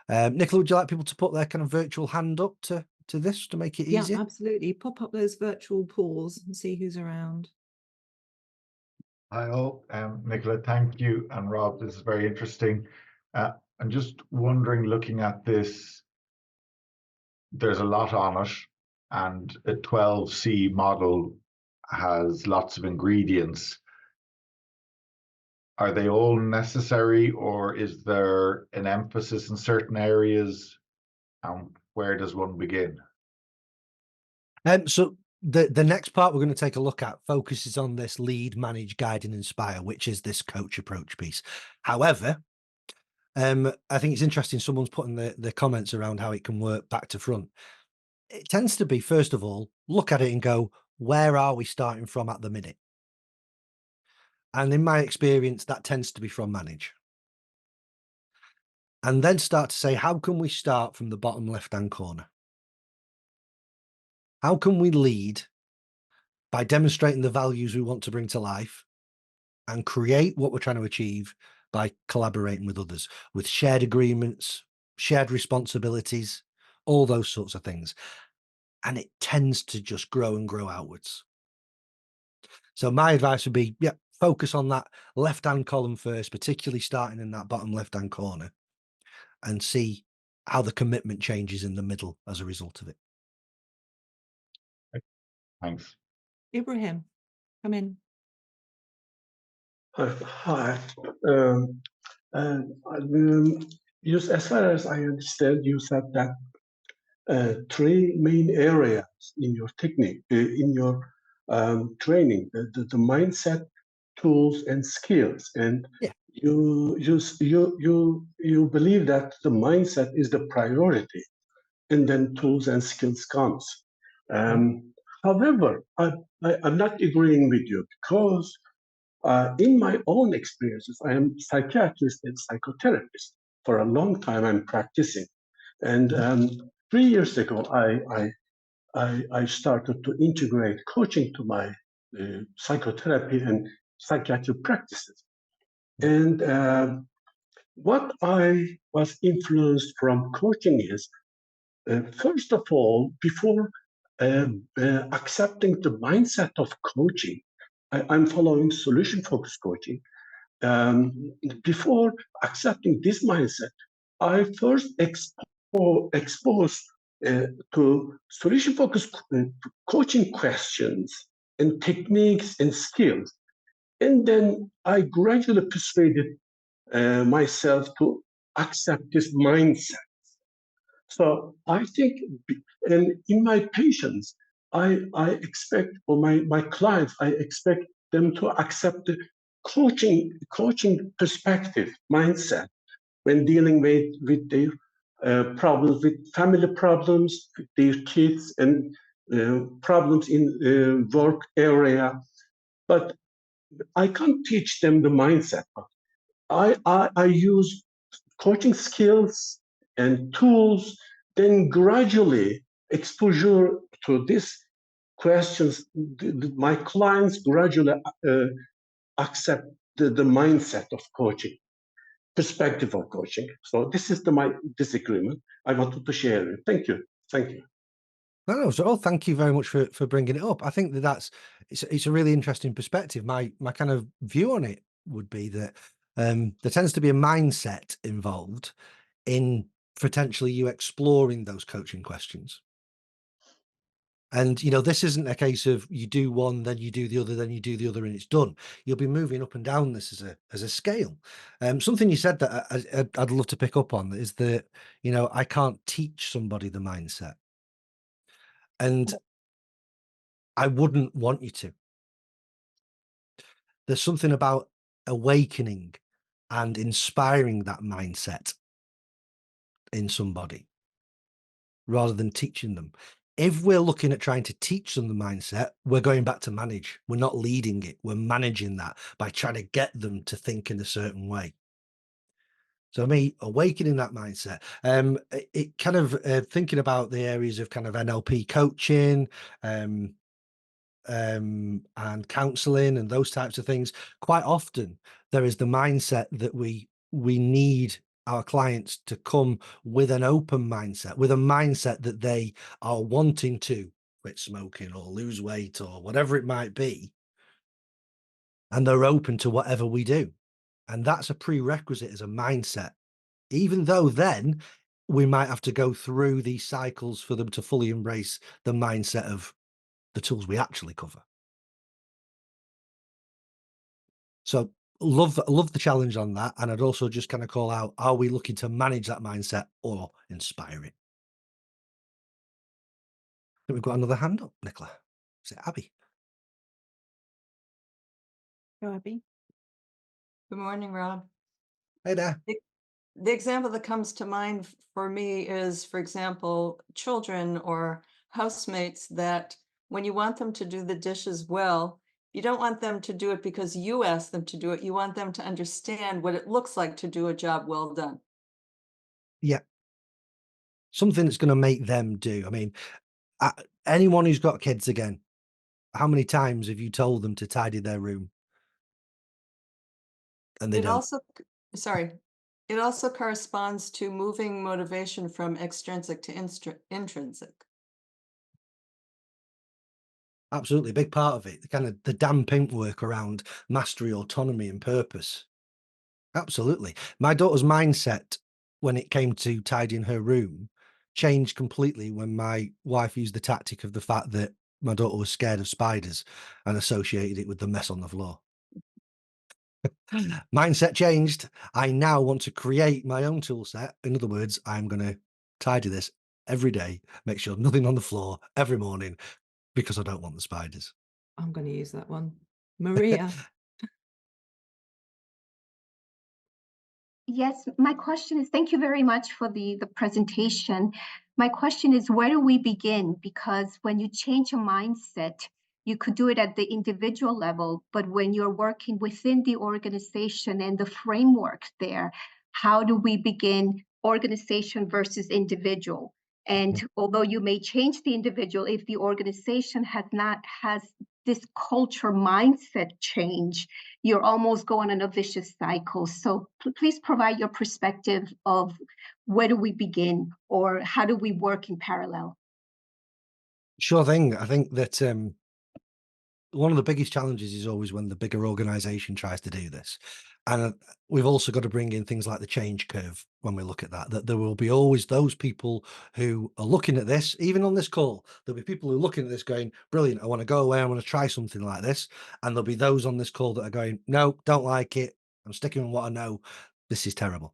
Nicola, would you like people to put their kind of virtual hand up to this to make it Yeah, easier? absolutely. Pop up those virtual pools and see who's around. Hi all, Nicola, thank you, and Rob, this is very interesting. I'm just wondering, looking at this, there's a lot on it, and a 12C model has lots of ingredients. Are they all necessary, or is there an emphasis in certain areas, and where does one begin? So the next part we're going to take a look at focuses on this lead, manage, guide, and inspire, which is this coach approach piece. However, I think it's interesting someone's putting the comments around how it can work back to front. It tends to be, first of all, look at it and go, where are we starting from at the minute? And in my experience, that tends to be from manage. And then start to say, how can we start from the bottom left-hand corner? How can we lead by demonstrating the values we want to bring to life and create what we're trying to achieve by collaborating with others, with shared agreements, shared responsibilities, all those sorts of things. And it tends to just grow and grow outwards. So my advice would be, yeah, focus on that left-hand column first, particularly starting in that bottom left-hand corner, and see how the commitment changes in the middle as a result of it. Thanks. Ibrahim, come in. Hi. And as far as I understand, you said that three main areas in your technique, in your training: the mindset, tools, and skills. And Yeah. you believe that the mindset is the priority, and then tools and skills comes. However, I'm not agreeing with you, because in my own experiences, I am psychiatrist and psychotherapist. For a long time, I'm practicing. And 3 years ago, I started to integrate coaching to my psychotherapy and psychiatric practices. And what I was influenced from coaching is, first of all, before accepting the mindset of coaching, I'm following solution-focused coaching. Before accepting this mindset, I first exposed to solution-focused coaching questions and techniques and skills. And then I gradually persuaded myself to accept this mindset. So I think, and in my patients, I expect, or my clients, I expect them to accept the coaching perspective, mindset when dealing with their problems, with family problems, with their kids, and problems in work area. But I can't teach them the mindset. I use coaching skills and tools, then gradually exposure to these questions, my clients gradually accept the mindset of coaching, perspective of coaching. So this is my disagreement. I wanted to share it. Thank you. Thank you. No, so thank you very much for bringing it up. I think it's a really interesting perspective. My kind of view on it would be that there tends to be a mindset involved in potentially you exploring those coaching questions. And, this isn't a case of you do one, then you do the other, then you do the other, and it's done. You'll be moving up and down this as a scale. Something you said that I'd love to pick up on is that, I can't teach somebody the mindset. And I wouldn't want you to. There's something about awakening and inspiring that mindset in somebody rather than teaching them. If we're looking at trying to teach them the mindset, we're going back to manage. We're not leading it. We're managing that by trying to get them to think in a certain way. So me awakening that mindset, it kind of thinking about the areas of kind of NLP coaching, and counseling and those types of things. Quite often there is the mindset that we need our clients to come with an open mindset, with a mindset that they are wanting to quit smoking or lose weight or whatever it might be, and they're open to whatever we do. And that's a prerequisite as a mindset, even though then we might have to go through these cycles for them to fully embrace the mindset of the tools we actually cover. So love the challenge on that. And I'd also just kind of call out, are we looking to manage that mindset or inspire it? I think we've got another hand up, Nicola. Is it Abby? Go, Abby. Good morning, Rob. Hey there. The example that comes to mind for me is, for example, children or housemates that when you want them to do the dishes well, you don't want them to do it because you asked them to do it. You want them to understand what it looks like to do a job well done. Yeah. Something that's going to make them do. I mean, anyone who's got kids again, how many times have you told them to tidy their room? And they It don't. also, sorry, it also corresponds to moving motivation from extrinsic to intrinsic. Absolutely. Big part of it. Kind of the damn paintwork around mastery, autonomy, and purpose. Absolutely. My daughter's mindset when it came to tidying her room changed completely when my wife used the tactic of the fact that my daughter was scared of spiders and associated it with the mess on the floor. Mindset changed. I now want to create my own tool set. In other words, I'm going to tidy this every day, make sure nothing on the floor every morning because I don't want the spiders. I'm going to use that one. Maria. Yes, my question is, thank you very much for the presentation. My question is, where do we begin? Because when you change a mindset, you could do it at the individual level, but when you're working within the organization and the framework there, how do we begin organization versus individual? And although you may change the individual, if the organization has this culture mindset change, you're almost going in a vicious cycle. So please provide your perspective of where do we begin, or how do we work in parallel? Sure thing. I think that one of the biggest challenges is always when the bigger organization tries to do this. And we've also got to bring in things like the change curve when we look at that, that there will be always those people who are looking at this, even on this call, there'll be people who are looking at this going, brilliant, I want to go away, I want to try something like this. And there'll be those on this call that are going, no, don't like it. I'm sticking with what I know. This is terrible.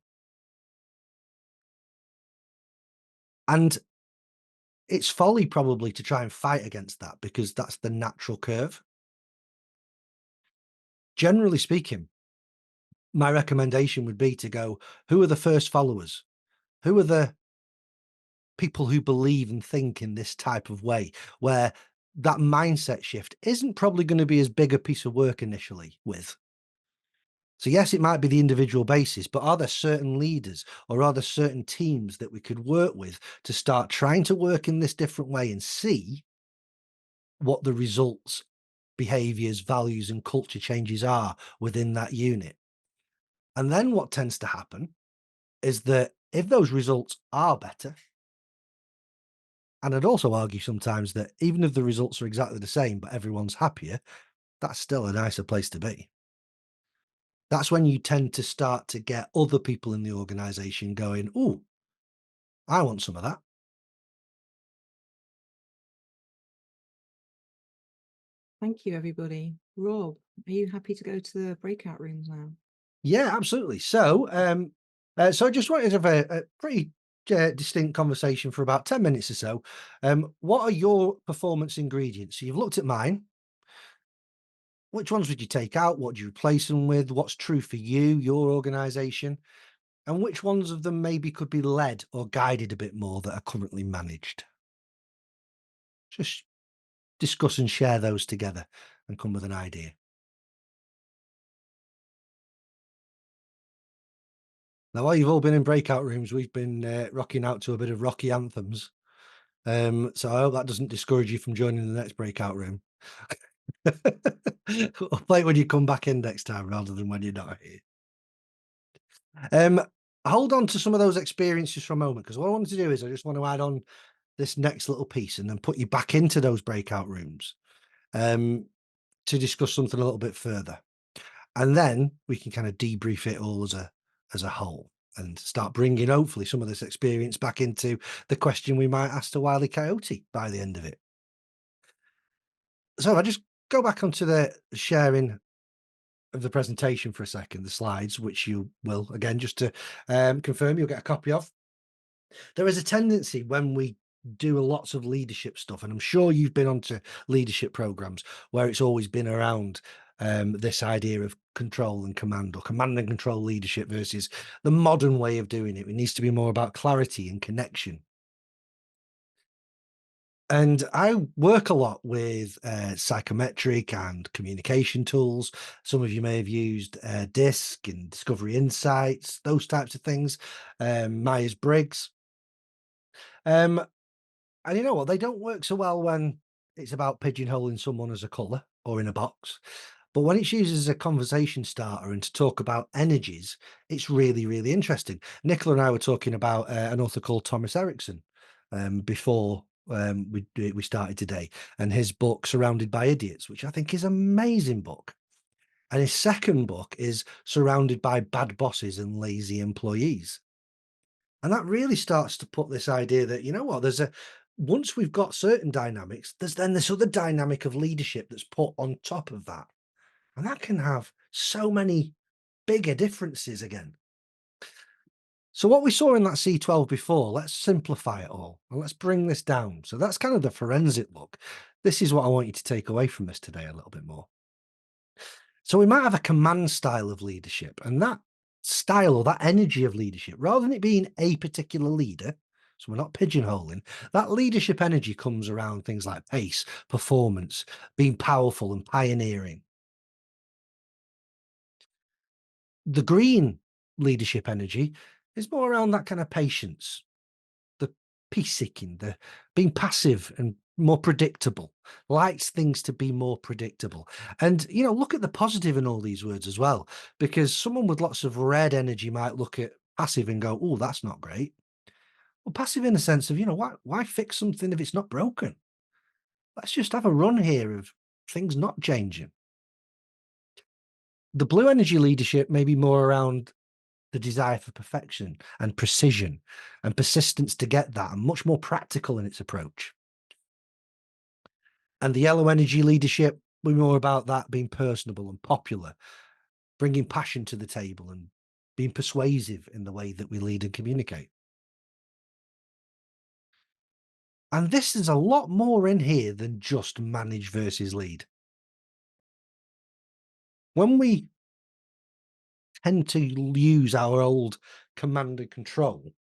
And it's folly probably to try and fight against that, because that's the natural curve. Generally speaking, my recommendation would be to go, who are the first followers? Who are the people who believe and think in this type of way, where that mindset shift isn't probably going to be as big a piece of work initially with? So yes, it might be the individual basis, but are there certain leaders or are there certain teams that we could work with to start trying to work in this different way and see what the results, behaviors, values, and culture changes are within that unit? And then what tends to happen is that if those results are better, and I'd also argue sometimes that even if the results are exactly the same, but everyone's happier, that's still a nicer place to be. That's when you tend to start to get other people in the organization going, oh, I want some of that. Thank you, everybody. Rob, are you happy to go to the breakout rooms now? Yeah, absolutely. So, so I just wanted to have a pretty distinct conversation for about 10 minutes or so. What are your performance ingredients? So you've looked at mine. Which ones would you take out? What do you replace them with? What's true for you, your organization? And which ones of them maybe could be led or guided a bit more that are currently managed? Just discuss and share those together and come with an idea. Now, while you've all been in breakout rooms, we've been rocking out to a bit of rocky anthems. So I hope that doesn't discourage you from joining the next breakout room. We'll play it when you come back in next time rather than when you're not here. Hold on to some of those experiences for a moment, because what I wanted to do is I just want to add on this next little piece and then put you back into those breakout rooms to discuss something a little bit further. And then we can kind of debrief it all as a whole and start bringing, hopefully, some of this experience back into the question we might ask to Wile E. Coyote by the end of it. So if I just go back onto the sharing of the presentation for a second, the slides, which you will, again, just to confirm, you'll get a copy of. There is a tendency when we do lots of leadership stuff, and I'm sure you've been onto leadership programs where it's always been around this idea of control and command, or command and control leadership versus the modern way of doing it. It needs to be more about clarity and connection. And I work a lot with psychometric and communication tools. Some of you may have used DISC and Discovery Insights, those types of things, Myers-Briggs. And you know what? They don't work so well when it's about pigeonholing someone as a colour or in a box. But when it's used as a conversation starter and to talk about energies, it's really, really interesting. Nicola and I were talking about an author called Thomas Erickson before we started today, and his book Surrounded by Idiots, which I think is an amazing book. And his second book is Surrounded by Bad Bosses and Lazy Employees. And that really starts to put this idea that, you know what, once we've got certain dynamics, there's then this other dynamic of leadership that's put on top of that. And that can have so many bigger differences again. So what we saw in that C12 before, let's simplify it all and let's bring this down. So that's kind of the forensic look. This is what I want you to take away from this today a little bit more. So we might have a command style of leadership, and that style or that energy of leadership, rather than it being a particular leader, so we're not pigeonholing, that leadership energy comes around things like pace, performance, being powerful and pioneering. The green leadership energy is more around that kind of patience, the peace-seeking, the being passive and more predictable, likes things to be more predictable. And, you know, look at the positive in all these words as well, because someone with lots of red energy might look at passive and go, oh, that's not great. Well, passive in the sense of, you know, why fix something if it's not broken? Let's just have a run here of things not changing. The blue energy leadership may be more around the desire for perfection and precision and persistence to get that, and much more practical in its approach. And the yellow energy leadership will be more about that being personable and popular, bringing passion to the table and being persuasive in the way that we lead and communicate. And this is a lot more in here than just manage versus lead. When we tend to use our old command and control,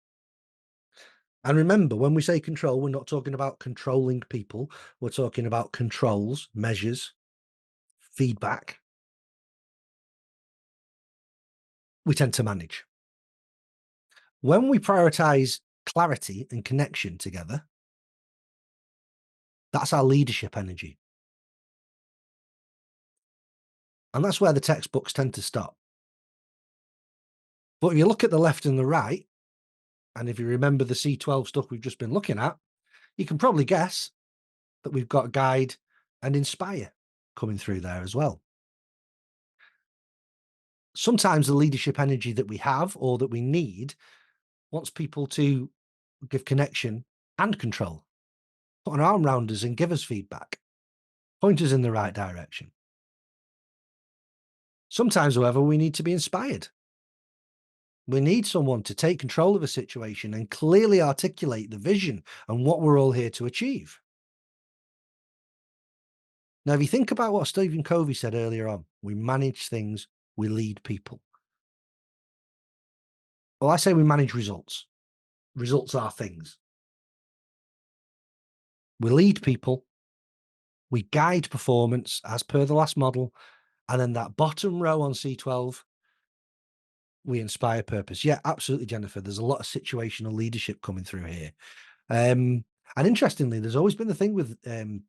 and remember, when we say control, we're not talking about controlling people. We're talking about controls, measures, feedback. We tend to manage. When we prioritize clarity and connection together, that's our leadership energy. And that's where the textbooks tend to stop. But if you look at the left and the right, and if you remember the C12 stuff we've just been looking at, you can probably guess that we've got guide and inspire coming through there as well. Sometimes the leadership energy that we have or that we need wants people to give connection and control, put an arm around us and give us feedback, point us in the right direction. Sometimes, however, we need to be inspired. We need someone to take control of a situation and clearly articulate the vision and what we're all here to achieve. Now, if you think about what Stephen Covey said earlier on, we manage things, we lead people. Well, I say we manage results. Results are things. We lead people, we guide performance as per the last model, and then that bottom row on C12, we inspire purpose. Yeah, absolutely, Jennifer. There's a lot of situational leadership coming through here. And interestingly, there's always been the thing with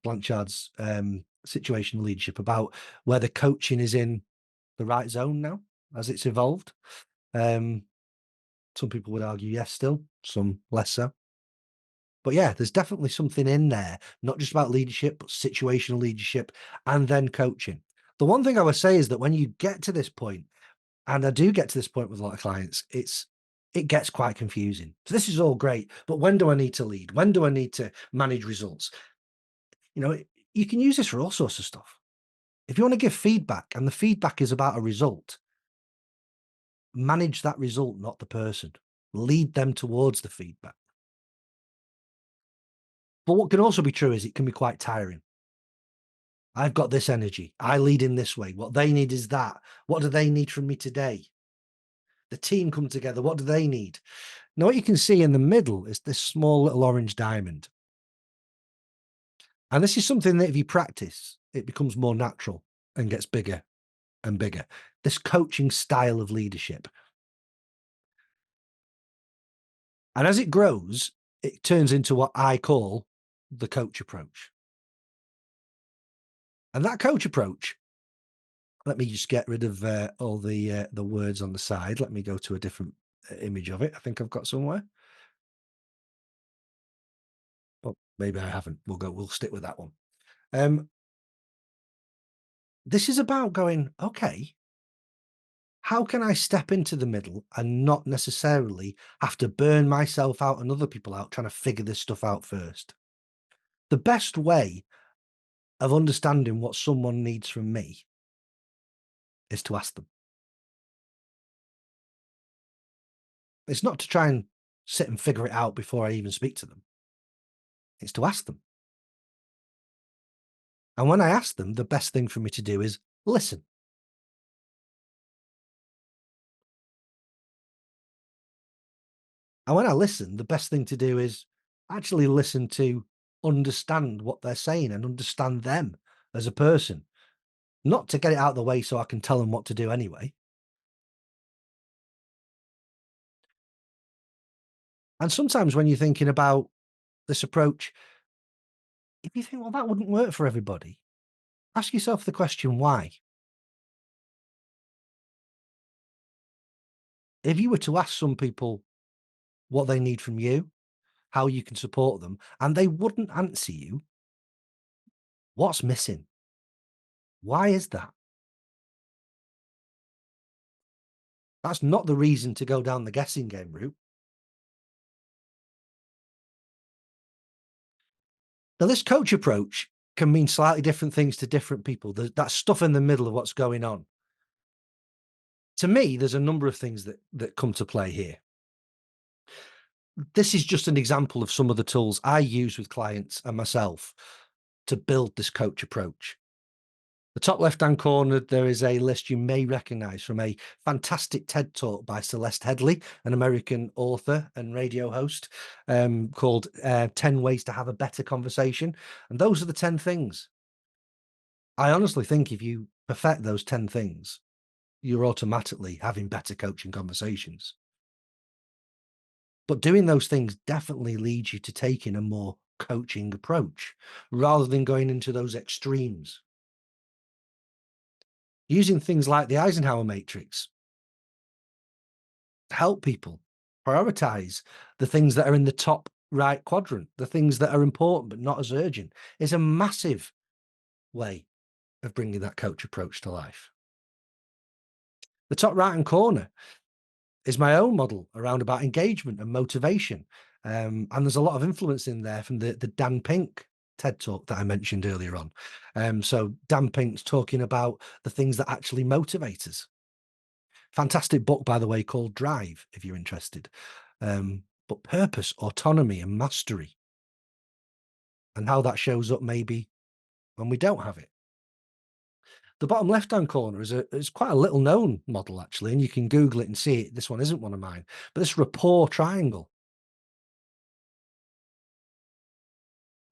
Blanchard's situational leadership about whether coaching is in the right zone now as it's evolved. Some people would argue yes, still, some less so. But yeah, there's definitely something in there, not just about leadership, but situational leadership and then coaching. The one thing I would say is that when you get to this point, and I do get to this point with a lot of clients, it gets quite confusing. So this is all great, but when do I need to lead? When do I need to manage results? You know, you can use this for all sorts of stuff. If you want to give feedback and the feedback is about a result, manage that result, not the person. Lead them towards the feedback. But what can also be true is it can be quite tiring. I've got this energy. I lead in this way. What they need is that. What do they need from me today? The team come together. What do they need? Now, what you can see in the middle is this small little orange diamond. And this is something that if you practice, it becomes more natural and gets bigger and bigger. This coaching style of leadership. And as it grows, it turns into what I call the coach approach. And that coach approach, let me just get rid of all the words on the side. Let me go to a different image of it. I think I've got somewhere. Oh, maybe I haven't. We'll stick with that one. This is about going, okay, how can I step into the middle and not necessarily have to burn myself out and other people out trying to figure this stuff out first? The best way of understanding what someone needs from me is to ask them. It's not to try and sit and figure it out before I even speak to them. It's to ask them. And when I ask them, the best thing for me to do is listen. And when I listen, the best thing to do is actually listen to understand what they're saying and understand them as a person, not to get it out of the way so I can tell them what to do anyway. And sometimes when you're thinking about this approach, if you think, well, that wouldn't work for everybody, ask yourself the question, why? If you were to ask some people what they need from you, how you can support them, and they wouldn't answer you, what's missing? Why is that? That's not the reason to go down the guessing game route. Now, this coach approach can mean slightly different things to different people. There's that stuff in the middle of what's going on. To me, there's a number of things that come to play here. This is just an example of some of the tools I use with clients and myself to build this coach approach. The top left-hand corner, there is a list you may recognize from a fantastic TED Talk by Celeste Headley, an American author and radio host, called 10 Ways to Have a Better Conversation. And those are the 10 things. I honestly think if you perfect those 10 things, you're automatically having better coaching conversations. But doing those things definitely leads you to taking a more coaching approach rather than going into those extremes. Using things like the Eisenhower matrix to help people prioritize the things that are in the top right quadrant, the things that are important but not as urgent, is a massive way of bringing that coach approach to life. The top right-hand corner is my own model around about engagement and motivation. And there's a lot of influence in there from the Dan Pink TED Talk that I mentioned earlier on. So Dan Pink's talking about the things that actually motivate us. Fantastic book, by the way, called Drive, if you're interested. But purpose, autonomy, and mastery, and how that shows up maybe when we don't have it. The bottom left-hand corner is quite a little known model, actually, and you can Google it and see it. This one isn't one of mine, but this rapport triangle.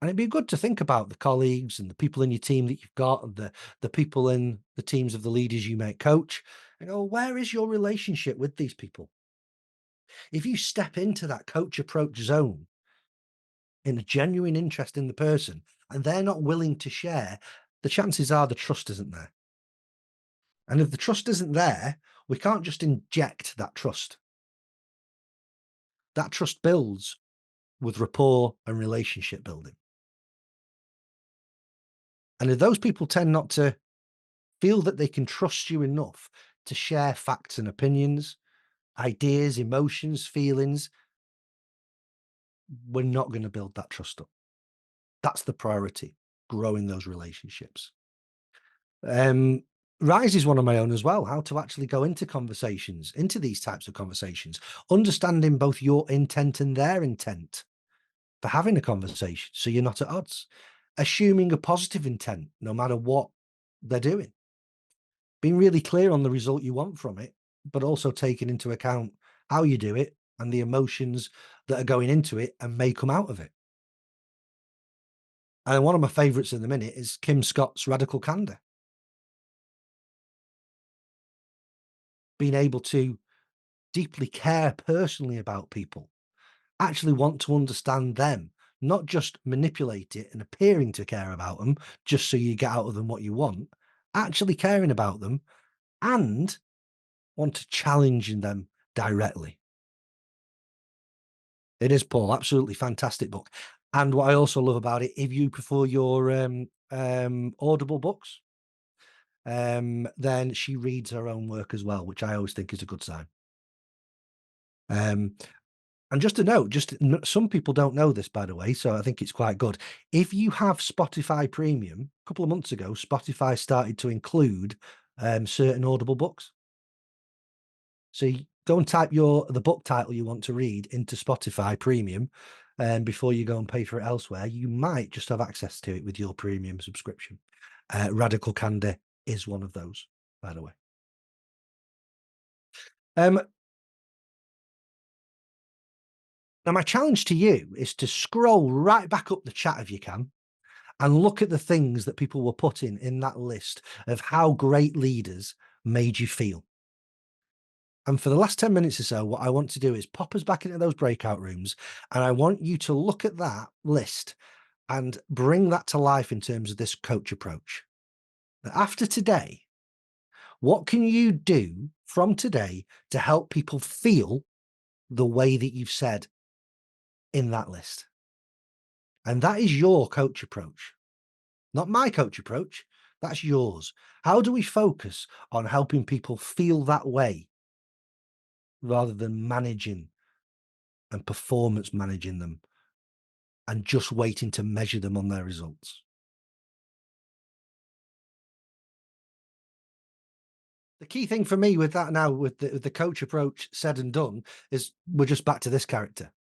And it'd be good to think about the colleagues and the people in your team that you've got, and the people in the teams of the leaders you may coach, and go, where is your relationship with these people? If you step into that coach approach zone in a genuine interest in the person, and they're not willing to share, the chances are the trust isn't there. And if the trust isn't there, we can't just inject that trust. That trust builds with rapport and relationship building. And if those people tend not to feel that they can trust you enough to share facts and opinions, ideas, emotions, feelings, we're not going to build that trust up. That's the priority, growing those relationships. Rise is one of my own as well, how to actually go into conversations, into these types of conversations, understanding both your intent and their intent for having a conversation, so you're not at odds, assuming a positive intent, no matter what they're doing, being really clear on the result you want from it, but also taking into account how you do it and the emotions that are going into it and may come out of it. And one of my favorites in the minute is Kim Scott's Radical Candor. Being able to deeply care personally about people, actually want to understand them, not just manipulate it and appearing to care about them just so you get out of them what you want, actually caring about them and want to challenge them directly. It is, Paul, absolutely fantastic book. And what I also love about it, if you prefer your Audible books, then she reads her own work as well, which I always think is a good sign. And just a note, some people don't know this, by the way, so I think it's quite good. If you have Spotify Premium, a couple of months ago, Spotify started to include certain Audible books. So you go and type the book title you want to read into Spotify Premium, and before you go and pay for it elsewhere, you might just have access to it with your premium subscription. Radical Candor is one of those, by the way. Now, my challenge to you is to scroll right back up the chat if you can and look at the things that people were putting in that list of how great leaders made you feel. And for the last 10 minutes or so, what I want to do is pop us back into those breakout rooms, and I want you to look at that list and bring that to life in terms of this coach approach. Now, after today, what can you do from today to help people feel the way that you've said in that list? And that is your coach approach, not my coach approach. That's yours. How do we focus on helping people feel that way rather than managing and performance managing them and just waiting to measure them on their results? The key thing for me with that now, with the coach approach said and done, is we're just back to this character.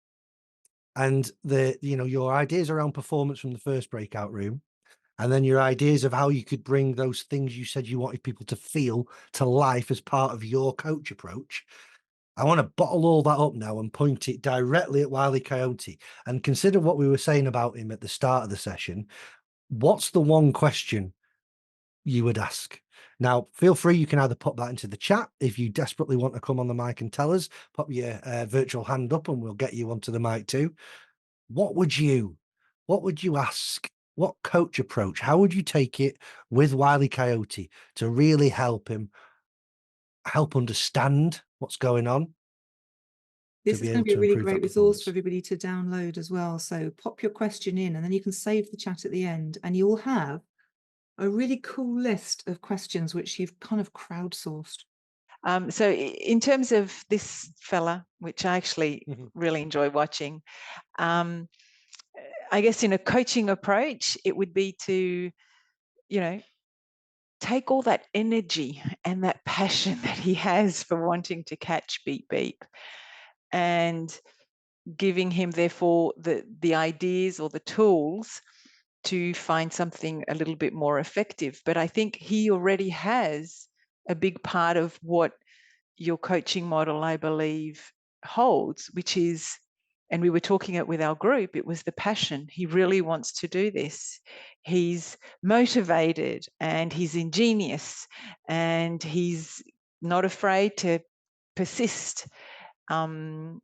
And your ideas around performance from the first breakout room, and then your ideas of how you could bring those things you said you wanted people to feel to life as part of your coach approach. I want to bottle all that up now and point it directly at Wile E. Coyote, and consider what we were saying about him at the start of the session. What's the one question you would ask? Now, feel free, you can either pop that into the chat if you desperately want to come on the mic and tell us, pop your virtual hand up and we'll get you onto the mic too. What would you ask? What coach approach? How would you take it with Wile E. Coyote to really help him understand what's going on? This To be is going able to be a to really improve that great resource performance. for everybody to download as well. So pop your question in and then you can save the chat at the end and you'll have a really cool list of questions which you've kind of crowdsourced. So in terms of this fella, which I actually really enjoy watching, I guess in a coaching approach, it would be to, take all that energy and that passion that he has for wanting to catch beep beep and giving him therefore the ideas or the tools to find something a little bit more effective. But I think he already has a big part of what your coaching model, I believe, holds, which is, and we were talking it with our group, it was the passion. He really wants to do this. He's motivated and he's ingenious and he's not afraid to persist. Aren't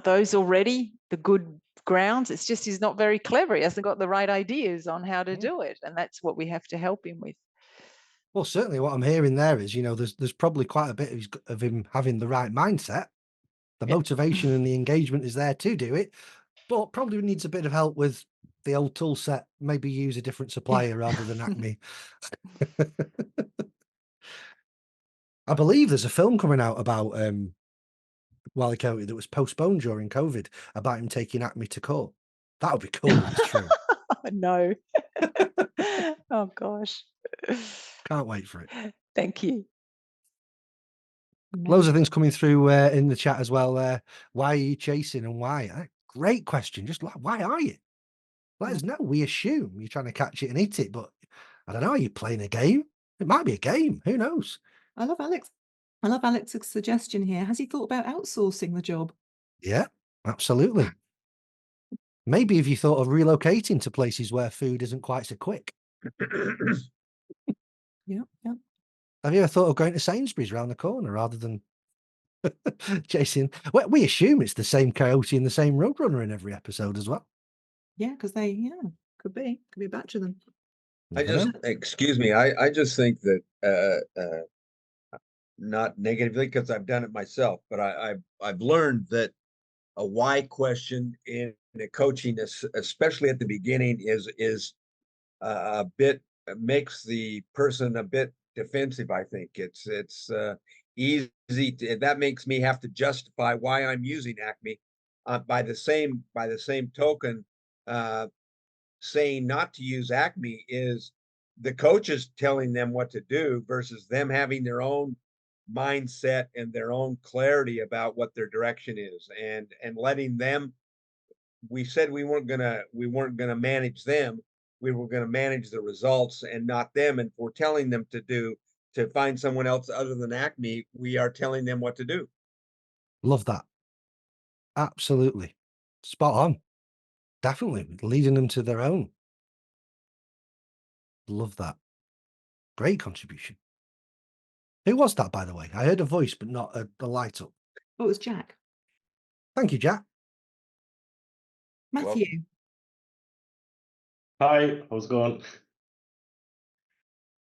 those already the good grounds? It's just he's not very clever. He hasn't got the right ideas on how to do it. And that's what we have to help him with. Well, certainly what I'm hearing there is, there's probably quite a bit of him having the right mindset. The motivation and the engagement is there to do it, but probably needs a bit of help with the old tool set. Maybe use a different supplier rather than Acme. I believe there's a film coming out about Wile E. Coyote that was postponed during COVID about him taking Acme to court. That would be cool if it's true. No. Oh, gosh. Can't wait for it. Thank you. Loads of things coming through in the chat as well. Why are you chasing and why? Great question. Just like, why are you? Let us know. We assume you're trying to catch it and eat it, but I don't know. Are you playing a game? It might be a game. Who knows? I love Alex's suggestion here. Has he thought about outsourcing the job? Yeah, absolutely. Maybe if you thought of relocating to places where food isn't quite so quick. Yeah. Have you ever thought of going to Sainsbury's around the corner rather than chasing? Well, we assume it's the same coyote and the same roadrunner in every episode as well. Yeah, because could be a batch of them. Excuse me, I just think that not negatively because I've done it myself, but I've learned that a why question in the coaching, especially at the beginning, is a bit makes the person a bit defensive. I think it's easy that makes me have to justify why I'm using Acme. By the same token, saying not to use Acme is the coaches telling them what to do versus them having their own mindset and their own clarity about what their direction is, and letting them. We said we weren't gonna manage them. We were gonna manage the results and not them. And if we're telling them to find someone else other than Acme, we are telling them what to do. Love that. Absolutely. Spot on. Definitely leading them to their own. Love that. Great contribution. Who was that, by the way? I heard a voice, but not a light up. Oh, it was Jack. Thank you, Jack. Matthew. Hi, how's it going?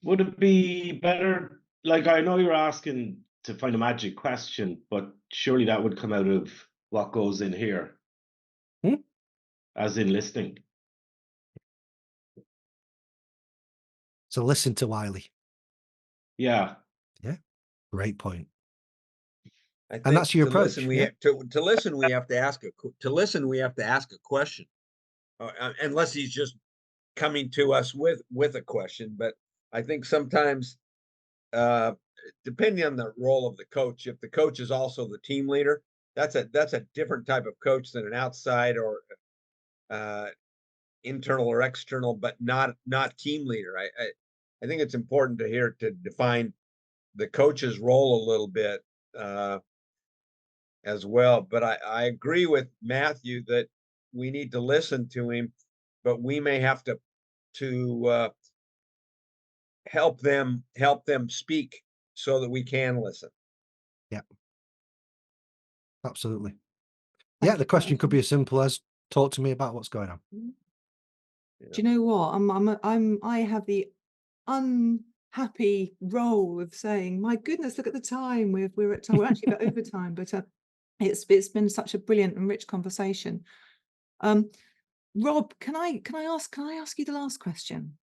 Would it be better, like I know you're asking to find a magic question, but surely that would come out of what goes in here, Hmm? as in listening. So listen to Wiley. Yeah. Yeah, great point. I And think that's your to approach, listen, we yeah? have to listen, we have to ask a question. Unless he's just coming to us with a question. But I think sometimes, depending on the role of the coach, if the coach is also the team leader, that's a different type of coach than an outside or internal or external, but not team leader. I think it's important to define the coach's role a little bit as well. But I agree with Matthew that we need to listen to him, but we may have to help them speak so that we can listen. Yeah. Absolutely. Thank Yeah, the you for that question as could well. be as simple as, talk to me about what's going on. Do you know what? I have the unhappy role of saying, my goodness, look at the time. We're at time. We're actually at overtime, but it's been such a brilliant and rich conversation. Rob, can I ask you the last question?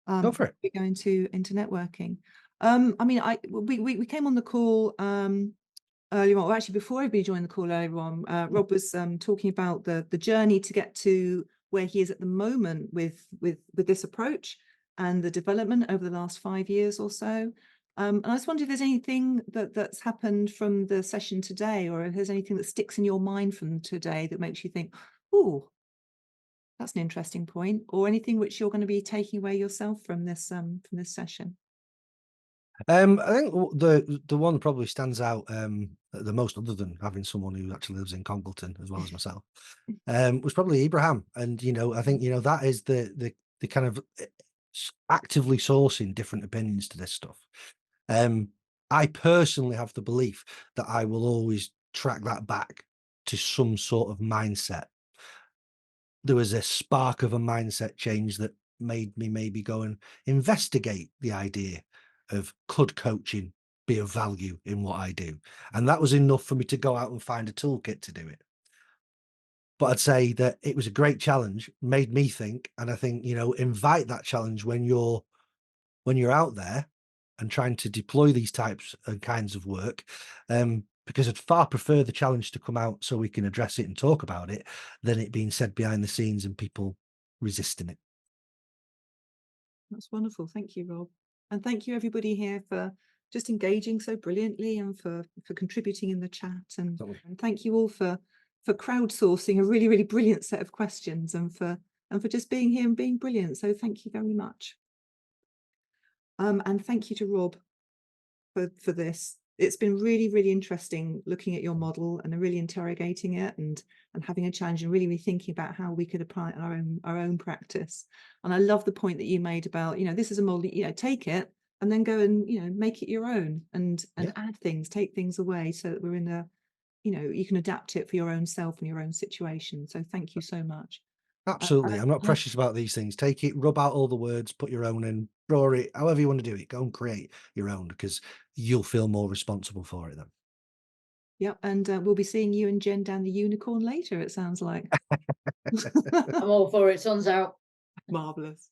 Go for it. We're going into networking. I mean, we came on the call earlier on, or actually before everybody joined the call earlier on. Rob was talking about the journey to get to where he is at the moment with this approach and the development over the last 5 years or so. And I just wonder if there's anything that's happened from the session today, or if there's anything that sticks in your mind from today that makes you think, oh, that's an interesting point, or anything which you're going to be taking away yourself from this session. I think the one that probably stands out the most, other than having someone who actually lives in Congleton as well as myself, was probably Abraham. And I think that is the kind of actively sourcing different opinions to this stuff. I personally have the belief that I will always track that back to some sort of mindset. There was a spark of a mindset change that made me maybe go and investigate the idea of, could coaching be of value in what I do? And that was enough for me to go out and find a toolkit to do it. But I'd say that it was a great challenge, made me think. And I think, invite that challenge when you're out there and trying to deploy these types and kinds of work. Because I'd far prefer the challenge to come out so we can address it and talk about it than it being said behind the scenes and people resisting it. That's wonderful. Thank you, Rob. And thank you everybody here for just engaging so brilliantly and for contributing in the chat. And thank you all for crowdsourcing a really, really brilliant set of questions, and for just being here and being brilliant. So thank you very much. And thank you to Rob for this. It's been really, really interesting looking at your model and really interrogating it and having a challenge and really thinking about how we could apply it in our own practice. And I love the point that you made about, this is a model, take it and then go and, make it your own and add things, take things away so that we're in a, you can adapt it for your own self and your own situation. So thank you so much. Absolutely. I'm not precious about these things. Take it, rub out all the words, put your own in, draw it, however you want to do it. Go and create your own, because you'll feel more responsible for it then. Yep. And we'll be seeing you and Jen down the unicorn later, it sounds like. I'm all for it, sun's out. Marvelous.